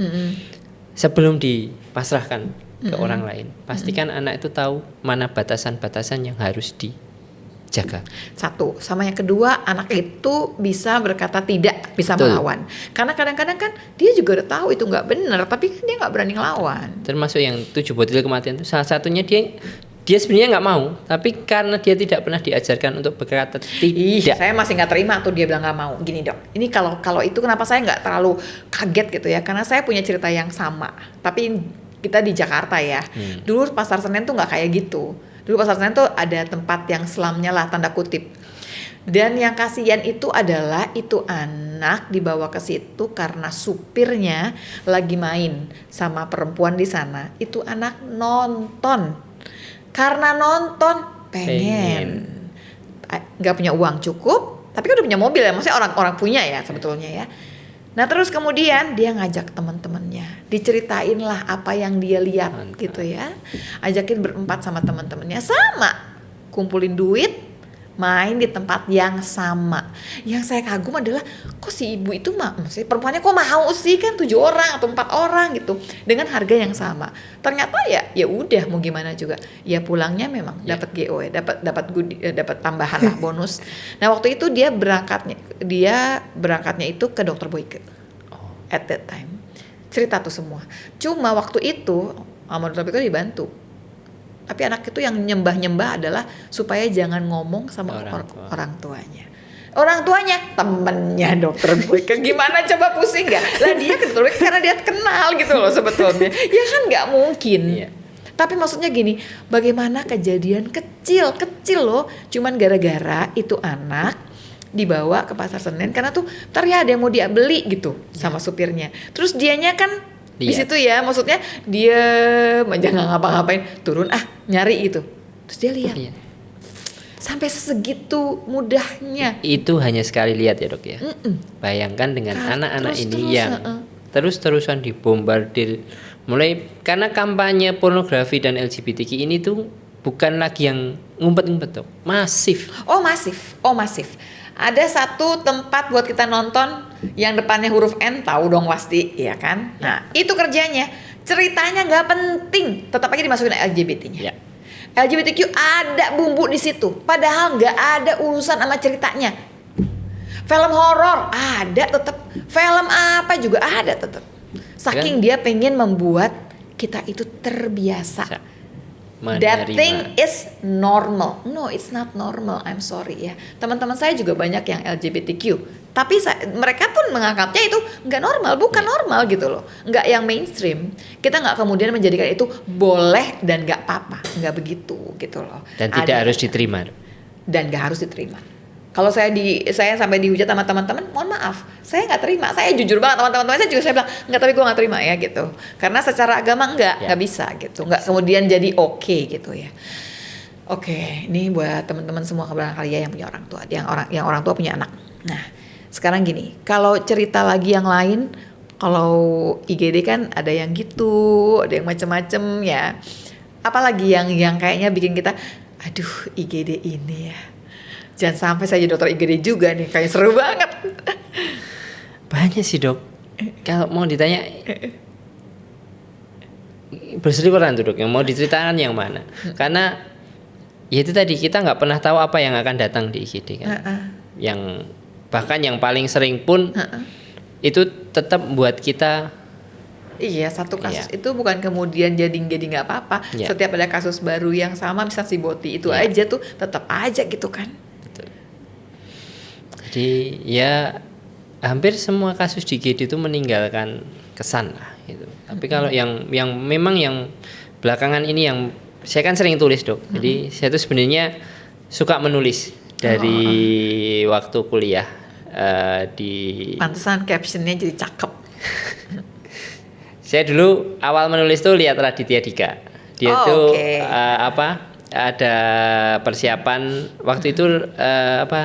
sebelum dipasrahkan ke orang lain, pastikan anak itu tahu mana batasan-batasan yang harus dijaga. Satu, sama yang kedua, anak itu bisa berkata tidak, bisa Betul. melawan. Karena kadang-kadang kan dia juga udah tahu itu nggak benar, tapi kan dia nggak berani ngelawan. Termasuk yang 7 butir kematian itu salah satunya dia sebenarnya nggak mau, tapi karena dia tidak pernah diajarkan untuk berkata tidak. Saya masih nggak terima tuh dia bilang nggak mau. Gini dok, ini kalau itu kenapa saya nggak terlalu kaget gitu ya? Karena saya punya cerita yang sama, tapi kita di Jakarta ya. Dulu pasar Senen tuh nggak kayak gitu. Dulu pasar Senen tuh ada tempat yang selamnya lah, tanda kutip. Dan yang kasihan itu adalah itu anak dibawa ke situ karena supirnya lagi main sama perempuan di sana. Itu anak nonton. Karena nonton pengen. Nggak punya uang cukup, tapi kan udah punya mobil ya. Maksudnya orang-orang punya ya sebetulnya ya. Nah terus kemudian dia ngajak teman-temannya, diceritain lah apa yang dia lihat. Mantap. Gitu ya. Ajakin berempat sama teman-temannya, sama kumpulin duit, main di tempat yang sama. Yang saya kagum adalah kok si ibu itu maksudnya perempuannya kok mau sih, kan 7 orang atau 4 orang gitu dengan harga yang sama. Ternyata ya udah mau gimana juga. Ya pulangnya memang dapat GO ya, dapat tambahan lah bonus. Nah, waktu itu dia berangkatnya itu ke Dokter Boyke. At that time. Cerita tuh semua. Cuma waktu itu sama Dokter Boyke dibantu. Tapi anak itu yang nyembah-nyembah adalah supaya jangan ngomong sama orang tuanya. Orang tuanya temennya Dokter Boyke, gimana coba, pusing nggak? Lah dia ke Dokter Boyke karena dia kenal gitu loh sebetulnya. Ya kan nggak mungkin. Iya. Tapi maksudnya gini, bagaimana kejadian kecil loh, cuman gara-gara itu anak dibawa ke pasar Senen karena tuh ntar ya ada yang mau dia beli gitu sama supirnya. Terus dianya kan di situ ya, maksudnya dia jangan ngapa-ngapain, turun nyari gitu. Terus dia lihat. Iya. Sampai sesegitu mudahnya. Itu hanya sekali lihat ya dok ya. Bayangkan dengan anak-anak ini yang terus-terusan dibombardir. Mulai karena kampanye pornografi dan LGBTQ ini tuh bukan lagi yang ngumpet-ngumpet dok. Masif. Oh masif. Ada satu tempat buat kita nonton yang depannya huruf N, tahu dong pasti, ya kan? Nah, itu kerjanya. Ceritanya nggak penting, tetap aja dimasukin LGBT-nya. Ya. LGBTQ ada bumbu di situ, padahal nggak ada urusan sama ceritanya. Film horor ada tetap, film apa juga ada tetap. Saking dia pengen membuat kita itu terbiasa. That thing is normal. No, it's not normal. I'm sorry ya. Teman-teman saya juga banyak yang LGBTQ. Tapi mereka pun menganggapnya itu nggak normal, bukan normal gitu loh. Nggak yang mainstream. Kita nggak kemudian menjadikan itu boleh dan nggak apa-apa. Nggak begitu gitu loh. Dan tidak harus diterima. Dan nggak harus diterima. Kalau saya sampai dihujat sama teman-teman, mohon maaf, saya nggak terima. Saya jujur banget, teman-teman saya juga saya bilang nggak, tapi gue nggak terima ya gitu. Karena secara agama nggak bisa gitu, nggak kemudian jadi oke gitu ya. Oke, ini buat teman-teman semua barangkali ya yang punya orang tua, yang orang tua punya anak. Nah, sekarang gini, kalau cerita lagi yang lain, kalau IGD kan ada yang gitu, ada yang macem-macem ya. Apalagi yang kayaknya bikin kita, aduh IGD ini ya. Jangan sampai saya jadi dokter IGD juga nih, kayak seru banget. Banyak sih dok. Kalau mau ditanya berseliweran tuh dok, yang mau diceritakan yang mana? Karena ya itu tadi, kita nggak pernah tahu apa yang akan datang di IGD kan. Yang bahkan yang paling sering pun itu tetap buat kita. Iya, satu kasus itu bukan kemudian jadi nggak apa-apa. Setiap ada kasus baru yang sama, misal si Boti itu aja tuh tetap aja gitu kan. Jadi ya hampir semua kasus di IGD itu meninggalkan kesan lah gitu. Tapi kalau yang memang yang belakangan ini yang saya kan sering tulis dok. Jadi saya tuh sebenarnya suka menulis dari waktu kuliah di. Pantesan captionnya jadi cakep. Saya dulu awal menulis tuh lihat Raditya Dika. Dia ada persiapan waktu itu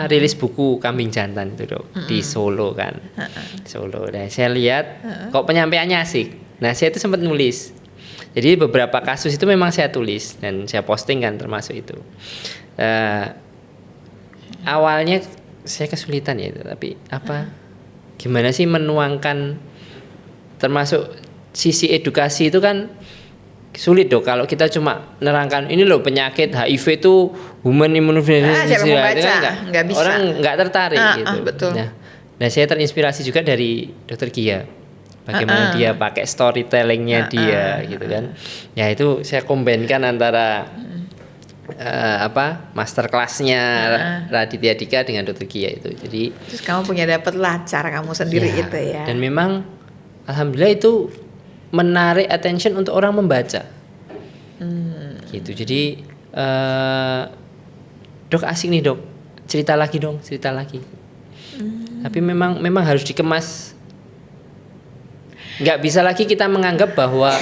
rilis buku Kambing Jantan itu dok di Solo kan. Solo. Nah, saya lihat kok penyampaiannya asik. Nah, saya itu sempat nulis. Jadi beberapa kasus itu memang saya tulis dan saya posting kan termasuk itu. Awalnya saya kesulitan ya itu, tapi gimana sih menuangkan termasuk sisi edukasi itu kan sulit dok kalau kita cuma nerangkan ini loh penyakit HIV itu human immunodeficiency itu kan nggak bisa. Orang nggak tertarik gitu. Betul. Nah, saya terinspirasi juga dari Dokter Gia. Bagaimana dia pakai storytellingnya dia gitu kan. Ya itu saya kombinkan antara master kelasnya Raditya Dika dengan Dokter Gia itu. Jadi terus kamu punya dapat lah cara kamu sendiri itu ya. Dan memang alhamdulillah itu menarik attention untuk orang membaca. Gitu. Jadi dok asik nih dok, cerita lagi dong, cerita lagi. Tapi memang harus dikemas. Nggak bisa lagi kita menganggap bahwa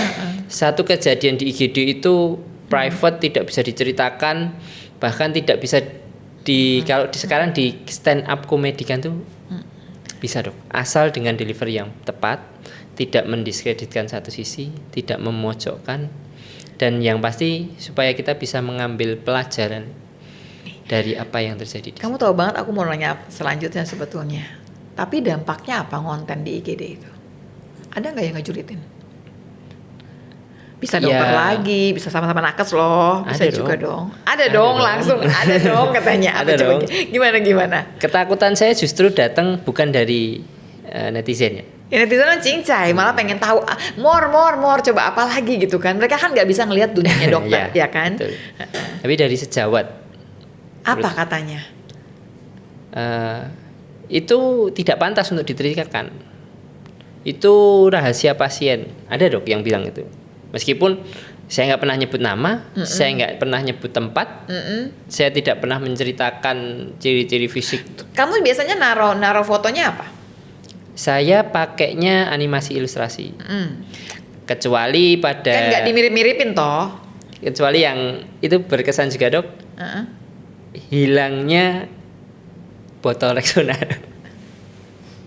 satu kejadian di IGD itu private, tidak bisa diceritakan, bahkan tidak bisa kalau sekarang di stand up komedi kan tuh bisa dok, asal dengan delivery yang tepat, tidak mendiskreditkan satu sisi, tidak memojokkan, dan yang pasti supaya kita bisa mengambil pelajaran dari apa yang terjadi. Kamu tahu banget aku mau nanya selanjutnya sebetulnya. Tapi dampaknya apa konten di IGD itu? Ada nggak yang ngejulitin? Bisa dokter lagi, bisa sama-sama nakes loh, bisa juga dong. Ada dong, langsung ada dong katanya. Ada dong. Gimana? Ketakutan saya justru datang bukan dari netizen ya. Ya netizen kan cincai, malah pengen tahu more, coba apa lagi gitu kan. Mereka kan nggak bisa ngelihat dunianya dokter, ya kan? Betul. Tapi dari sejawat. Apa katanya? Itu tidak pantas untuk diceritakan. Itu rahasia pasien. Ada dok yang bilang itu. Meskipun saya nggak pernah nyebut nama, saya nggak pernah nyebut tempat, saya tidak pernah menceritakan ciri-ciri fisik. Kamu biasanya naro fotonya apa? Saya pakainya animasi ilustrasi. Kecuali pada kan nggak dimirip-miripin toh. Kecuali yang itu berkesan juga dok. Hilangnya botol Rexona.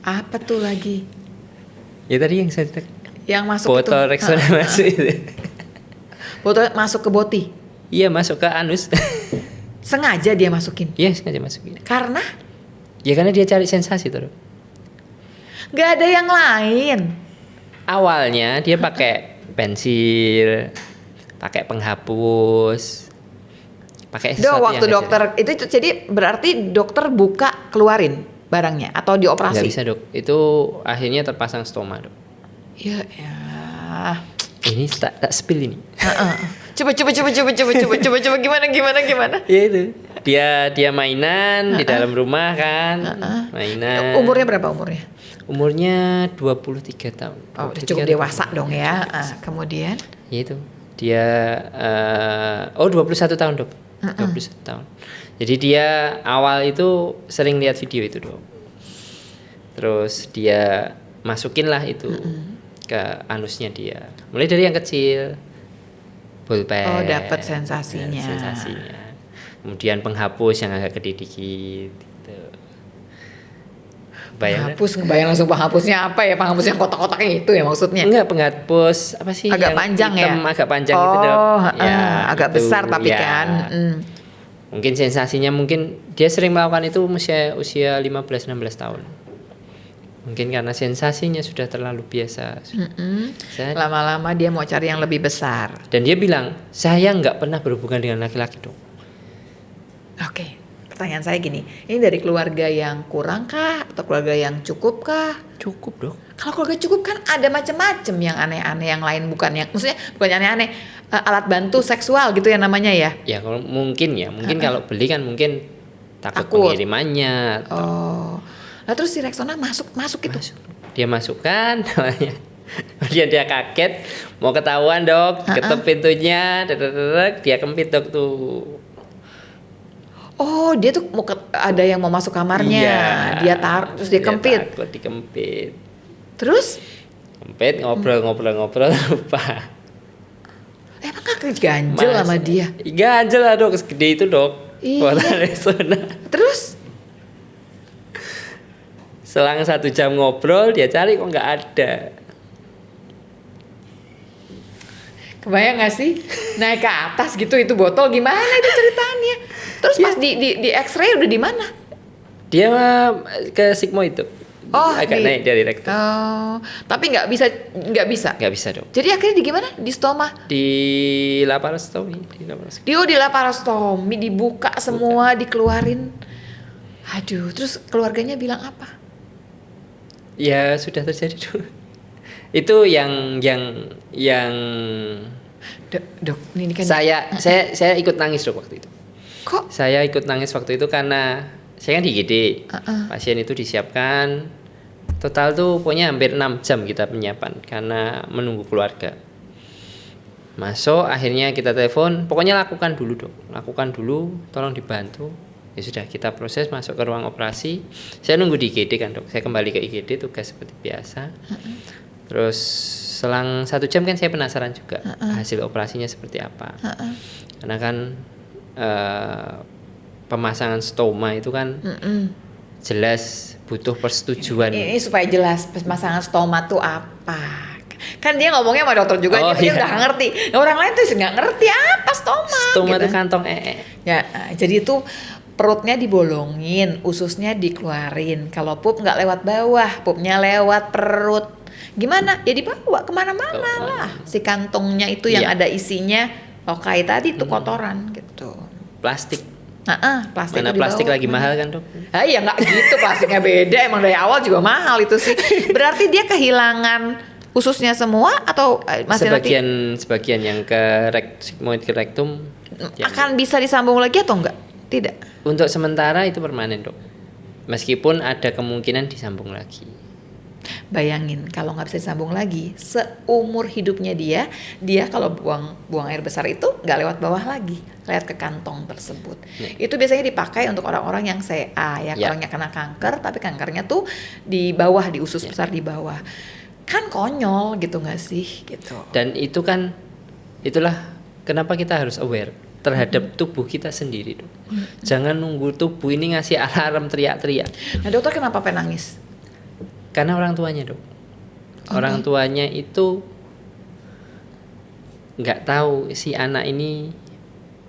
Apa tuh lagi? Ya tadi yang saya ceritakan. Yang masuk botol itu. Rexona masuk itu. Botol masuk ke boti. Iya, masuk ke anus. Sengaja dia masukin. Iya, sengaja masukin. Karena? Ya karena dia cari sensasi tuh. Gak ada yang lain. Awalnya dia pakai pensil, pakai penghapus, pakai sesuatu waktu yang dokter itu jadi berarti dokter buka keluarin barangnya atau dioperasi? Nggak bisa dok, itu akhirnya terpasang stoma dok. Ya. Ini tak spill ini. Coba gimana? Ya itu. Dia mainan di dalam rumah kan. Mainan. Umurnya berapa umurnya? Umurnya 23 tahun. Oh, udah cukup dewasa dong ya. Kemudian? Ya itu. Dia 21 tahun, Dok. 21 tahun. Jadi dia awal itu sering lihat video itu, Dok. Terus dia masukin lah itu ke anusnya dia. Mulai dari yang kecil. Pulpen. Oh, dapat sensasinya. Kemudian penghapus yang agak gede dikit gitu. Ngebayang langsung penghapusnya apa ya? Penghapus yang kotak-kotaknya itu ya maksudnya? Enggak, penghapus apa sih? Agak panjang hitam, ya? Agak panjang gitu dok. Agak gitu. Besar tapi ya. Kan. Mungkin sensasinya dia sering melakukan itu usia 15-16 tahun. Mungkin karena sensasinya sudah terlalu biasa. Lama-lama dia mau cari yang lebih besar. Dan dia bilang, saya nggak pernah berhubungan dengan laki-laki dok. Oke. Pertanyaan saya gini, ini dari keluarga yang kurang kah atau keluarga yang cukup kah? Cukup dok. Kalau keluarga cukup kan ada macam-macam yang aneh-aneh yang lain maksudnya bukan aneh-aneh, alat bantu seksual gitu ya namanya ya? Ya kalau mungkin kalau beli kan mungkin takut pengirimannya. Nah terus si Rexona masuk itu? Dia masukkan namanya. Kemudian dia kaget mau ketahuan dok, ketuk pintunya, dia kempit dok tuh. Oh, dia tuh ada yang mau masuk kamarnya. Iya, dia terus dia kempit. Takut dikempit. Terus? Kempit ngobrol lupa. Emang kakak ganjel sama dia? Ganjel lah dok, segede itu dok. Iya. Resona. Terus? Selang 1 jam ngobrol, dia cari kok nggak ada. Kebayang gak sih? Naik ke atas gitu itu botol gimana itu ceritanya? Terus pas di X-ray udah di mana? Dia ke Sigmo itu. Oh, agak naik dari rektum. Oh, tapi nggak bisa. Nggak bisa dok. Jadi akhirnya di gimana? Di stoma? Di laparostomi. Di laparostomi dibuka semua, dikeluarin. Aduh, terus keluarganya bilang apa? Ya sudah terjadi dok. Itu yang Dok, ini kan saya ikut nangis dok waktu itu. kok Saya ikut nangis waktu itu karena saya kan di IGD. Pasien itu disiapkan. Total tuh pokoknya hampir 6 jam kita penyiapan karena menunggu keluarga. Masuk akhirnya kita telepon, pokoknya lakukan dulu, tolong dibantu. Ya sudah kita proses masuk ke ruang operasi. Saya nunggu di IGD kan dok. Saya kembali ke IGD tugas seperti biasa. Terus selang 1 jam kan saya penasaran juga hasil operasinya seperti apa. Karena kan pemasangan stoma itu kan jelas butuh persetujuan. ini supaya jelas pemasangan stoma tuh apa? Kan dia ngomongnya sama dokter juga, dia udah ngerti. Orang lain tuh nggak ngerti apa stoma. Stoma gitu. itu kantong Ya, jadi itu perutnya dibolongin, ususnya dikeluarin. Kalau pup nggak lewat bawah, pupnya lewat perut. Gimana? Ya dibawa kemana-mana lah. Si kantongnya itu yang ada isinya okai tadi tuh kotoran gitu. Plastik. Plastik. Mana plastik lagi mahal kan dok? Ya nggak gitu, plastiknya beda. Emang dari awal juga mahal itu sih. Berarti dia kehilangan ususnya semua atau masih sebagian yang ke sigmoid ke rektum akan bisa disambung lagi atau enggak? Tidak. Untuk sementara itu permanen dok. Meskipun ada kemungkinan disambung lagi. Bayangin kalau nggak bisa disambung lagi, seumur hidupnya dia kalau buang air besar itu nggak lewat bawah lagi, lewat ke kantong tersebut. Itu biasanya dipakai untuk orang-orang yang CA ya, orangnya kena kanker tapi kankernya tuh di bawah, di usus besar di bawah. Kan konyol gitu nggak sih gitu. Dan itu kan itulah kenapa kita harus aware terhadap tubuh kita sendiri dok. Jangan nunggu tubuh ini ngasih alarm teriak-teriak. Nah dokter kenapa nangis? Karena orang tuanya dok. Orang tuanya itu nggak tahu si anak ini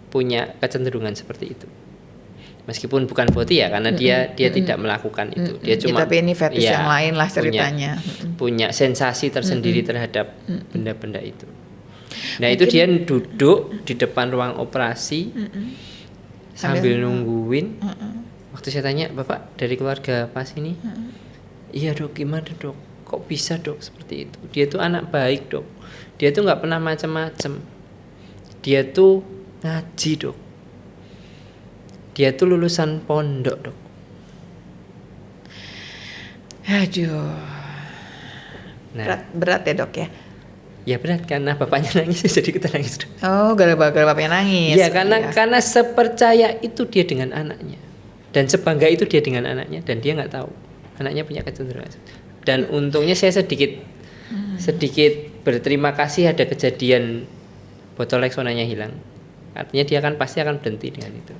punya kecenderungan seperti itu. Meskipun bukan boti ya, karena dia tidak melakukan itu. Dia cuma tapi ini fetish yang lain lah ceritanya. Punya sensasi tersendiri terhadap benda-benda itu. Nah itu dia duduk di depan ruang operasi sambil nungguin. Waktu saya tanya, Bapak dari keluarga pas ini? Iya dok, gimana dok? Kok bisa dok seperti itu? Dia tuh anak baik dok. Dia tuh nggak pernah macam-macam. Dia tuh ngaji dok. Dia tuh lulusan pondok dok. Aduh. Nah, berat ya dok ya? Ya berat karena bapaknya nangis jadi kita nangis dok. Oh gara-gara bapaknya nangis. Iya karena sepercaya itu dia dengan anaknya. Dan sebangga itu dia dengan anaknya. Dan dia nggak tahu anaknya punya kecenderungan. Dan untungnya saya sedikit berterima kasih ada kejadian botol Rexonanya hilang. Artinya dia kan pasti akan berhenti dengan itu.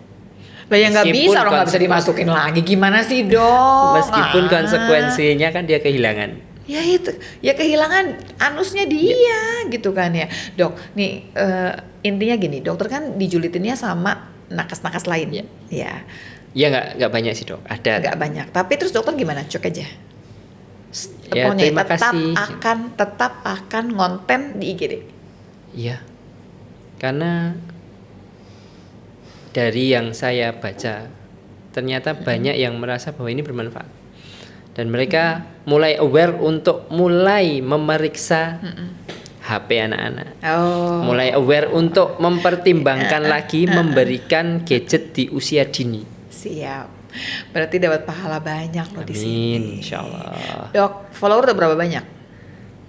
Lah yang nggak bisa, orang nggak bisa dimasukin lagi. Gimana sih dong? Meskipun konsekuensinya kan dia kehilangan. Ya itu, ya kehilangan anusnya dia gitu kan ya. Dok, nih intinya gini, dokter kan dijulitinnya sama nakas-nakas lain. Ya. Ya nggak banyak sih dok, ada. Nggak banyak, tapi terus dokter gimana? Cuk aja. Ya, Pokoknya terima kasih. tetap akan ngonten di IGD. Iya, karena dari yang saya baca ternyata banyak yang merasa bahwa ini bermanfaat dan mereka mulai aware untuk mulai memeriksa HP anak-anak, mulai aware untuk mempertimbangkan lagi memberikan gadget di usia dini. Siap. Berarti dapat pahala banyak loh di sini. Amin, insyaallah. Dok, follower udah berapa banyak?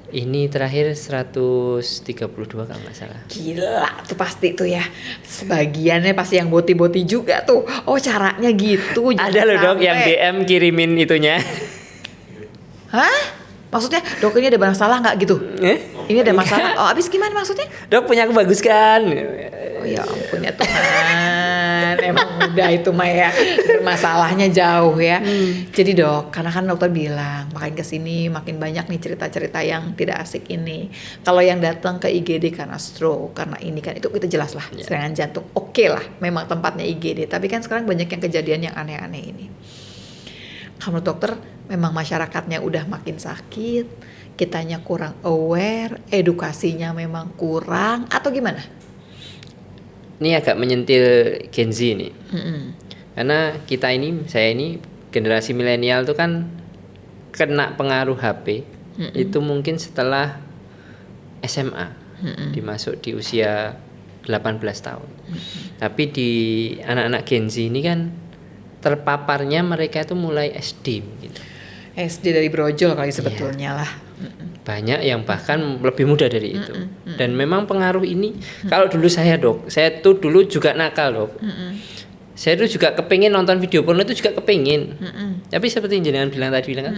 Ini terakhir 132 kalau nggak salah. Gila, tuh pasti tuh ya. Sebagiannya pasti yang boti-boti juga tuh. Oh, caranya gitu. Ada loh dok yang DM kirimin itunya. Hah? Maksudnya dok ini ada masalah nggak gitu? Ini ada masalah. Oh abis gimana maksudnya? Dok punya aku bagus kan? Oh ya ampun ya Tuhan, emang udah itu mah ya masalahnya jauh ya. Jadi dok, karena kan dokter bilang makin kesini makin banyak nih cerita-cerita yang tidak asik ini. Kalau yang datang ke IGD karena stroke, karena ini kan itu kita jelas lah serangan jantung. Oke lah, memang tempatnya IGD. Tapi kan sekarang banyak yang kejadian yang aneh-aneh ini. Kalau dokter memang masyarakatnya udah makin sakit, kitanya kurang aware, edukasinya memang kurang atau gimana? Ini agak menyentil Gen Z nih. Karena saya ini generasi milenial tuh kan kena pengaruh HP itu mungkin setelah SMA, dimasuk di usia 18 tahun. Tapi di anak-anak Gen Z ini kan terpaparnya mereka itu mulai SD gitu. SD dari brojol kali sebetulnya lah. Banyak yang bahkan lebih muda dari itu. Dan memang pengaruh ini, kalau dulu saya tuh dulu juga nakal dok. Saya tuh juga kepingin nonton video porno itu juga kepingin. Tapi seperti yang jenengan bilang tadi kan,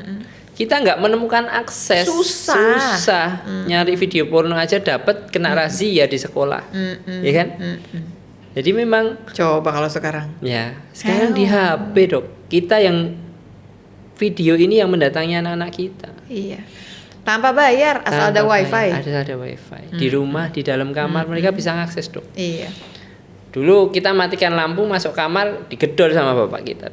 kita nggak menemukan akses. Susah. Nyari video porno aja dapat kena razia di sekolah, ya kan? Jadi memang coba kalau sekarang. Ya, sekarang di HP dok. Kita yang video ini yang mendatangi anak-anak kita. Iya. Tanpa bayar, asal ada wifi. Ada wifi. Di rumah, di dalam kamar mereka bisa akses dok. Iya. Dulu kita matikan lampu masuk kamar digedor sama bapak kita.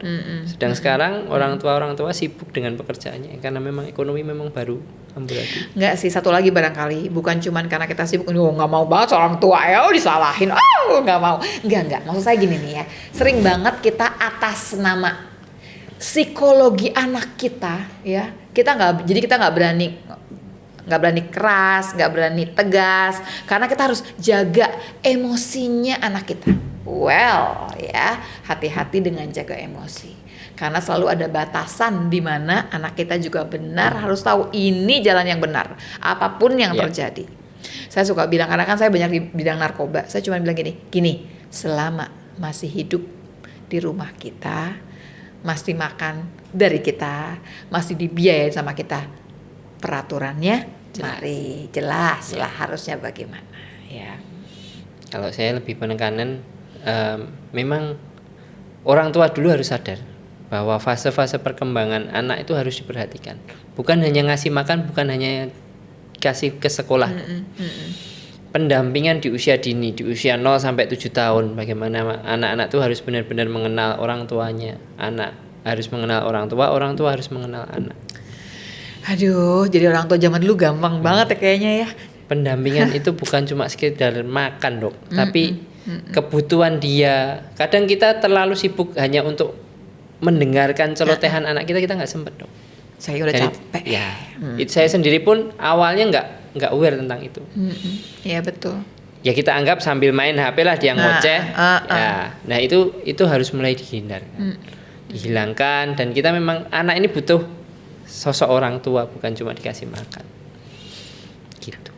Sedang sekarang orang tua sibuk dengan pekerjaannya karena memang ekonomi memang baru amburadul. Enggak sih, satu lagi barangkali bukan cuman karena kita sibuk, nggak mau banget orang tua ya disalahin, nggak mau. Enggak. Maksud saya gini nih ya, sering banget kita atas nama psikologi anak kita ya, kita nggak berani keras, nggak berani tegas, karena kita harus jaga emosinya anak kita. Well, ya hati-hati dengan jaga emosi, karena selalu ada batasan di mana anak kita juga benar harus tahu ini jalan yang benar, apapun yang terjadi. Saya suka bilang, karena kan saya banyak di bidang narkoba, saya cuma bilang gini, selama masih hidup di rumah kita, masih makan dari kita, masih dibiayain sama kita, peraturannya mari jelas lah harusnya bagaimana ya. Kalau saya lebih penekanan memang orang tua dulu harus sadar bahwa fase-fase perkembangan anak itu harus diperhatikan. Bukan hanya ngasih makan, bukan hanya kasih ke sekolah. Pendampingan di usia dini, di usia 0 sampai 7 tahun, bagaimana anak-anak itu harus benar-benar mengenal orang tuanya. Anak harus mengenal orang tua harus mengenal anak. Aduh, jadi orang tua zaman dulu gampang banget ya kayaknya ya. Pendampingan itu bukan cuma sekedar makan dok, tapi kebutuhan dia. Kadang kita terlalu sibuk hanya untuk mendengarkan celotehan anak kita nggak sempet dok. Saya udah capek. Ya, saya sendiri pun awalnya nggak aware tentang itu. Iya betul. Ya kita anggap sambil main HP lah dia ngoceh. Ya, nah itu harus mulai dihindarkan, dihilangkan, dan kita memang anak ini butuh sosok orang tua, bukan cuma dikasih makan. Gitu.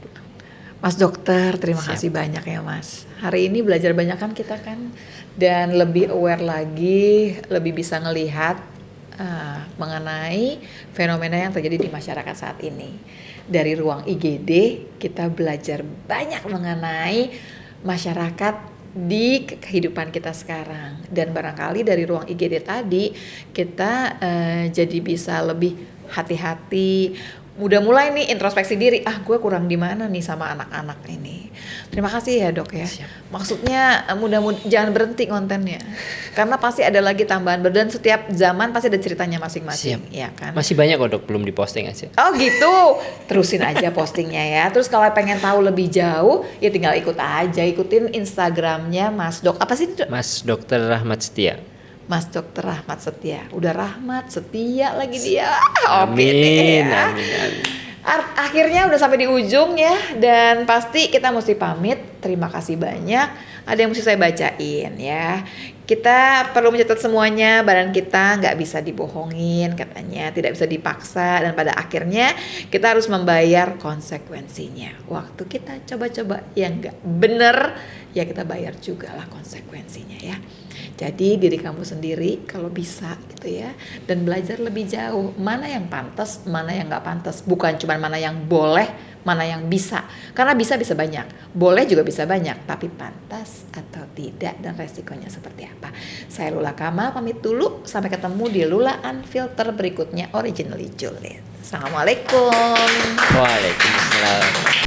Mas dokter, terima kasih banyak ya mas. Hari ini belajar banyak kan kita kan, dan lebih aware lagi, lebih bisa ngelihat mengenai fenomena yang terjadi di masyarakat saat ini. Dari ruang IGD kita belajar banyak mengenai masyarakat di kehidupan kita sekarang, dan barangkali dari ruang IGD tadi kita jadi bisa lebih hati-hati, udah mulai nih introspeksi diri, gue kurang di mana nih sama anak-anak ini. Terima kasih ya dok ya. Siap. Maksudnya mudah-mudahan jangan berhenti kontennya, karena pasti ada lagi tambahan, dan setiap zaman pasti ada ceritanya masing-masing. Ya kan. Masih banyak kok dok, belum diposting aja. Oh gitu, terusin aja postingnya ya. Terus kalau pengen tahu lebih jauh, ya tinggal ikutin Instagramnya Mas Dok. Apa sih dok? Mas Dokter Rahmat Setia. Mas Dokter Rahmat Setia. Udah Rahmat Setia lagi dia. Amin, ya. amin. Akhirnya udah sampai di ujung ya, dan pasti kita mesti pamit. Terima kasih banyak ada yang mesti saya bacain ya. Kita perlu mencatat semuanya, badan kita nggak bisa dibohongin katanya, tidak bisa dipaksa, dan pada akhirnya kita harus membayar konsekuensinya. Waktu kita coba-coba yang nggak bener, ya kita bayar juga lah konsekuensinya ya. Jadi diri kamu sendiri kalau bisa gitu ya, dan belajar lebih jauh mana yang pantas, mana yang nggak pantas, bukan cuma mana yang boleh, mana yang bisa. Karena bisa banyak, boleh juga bisa banyak, tapi pantas atau tidak dan resikonya seperti apa. Saya Lula Kamal pamit dulu, sampai ketemu di Lula Unfilter berikutnya Originally Julid. Assalamualaikum. Waalaikumsalam.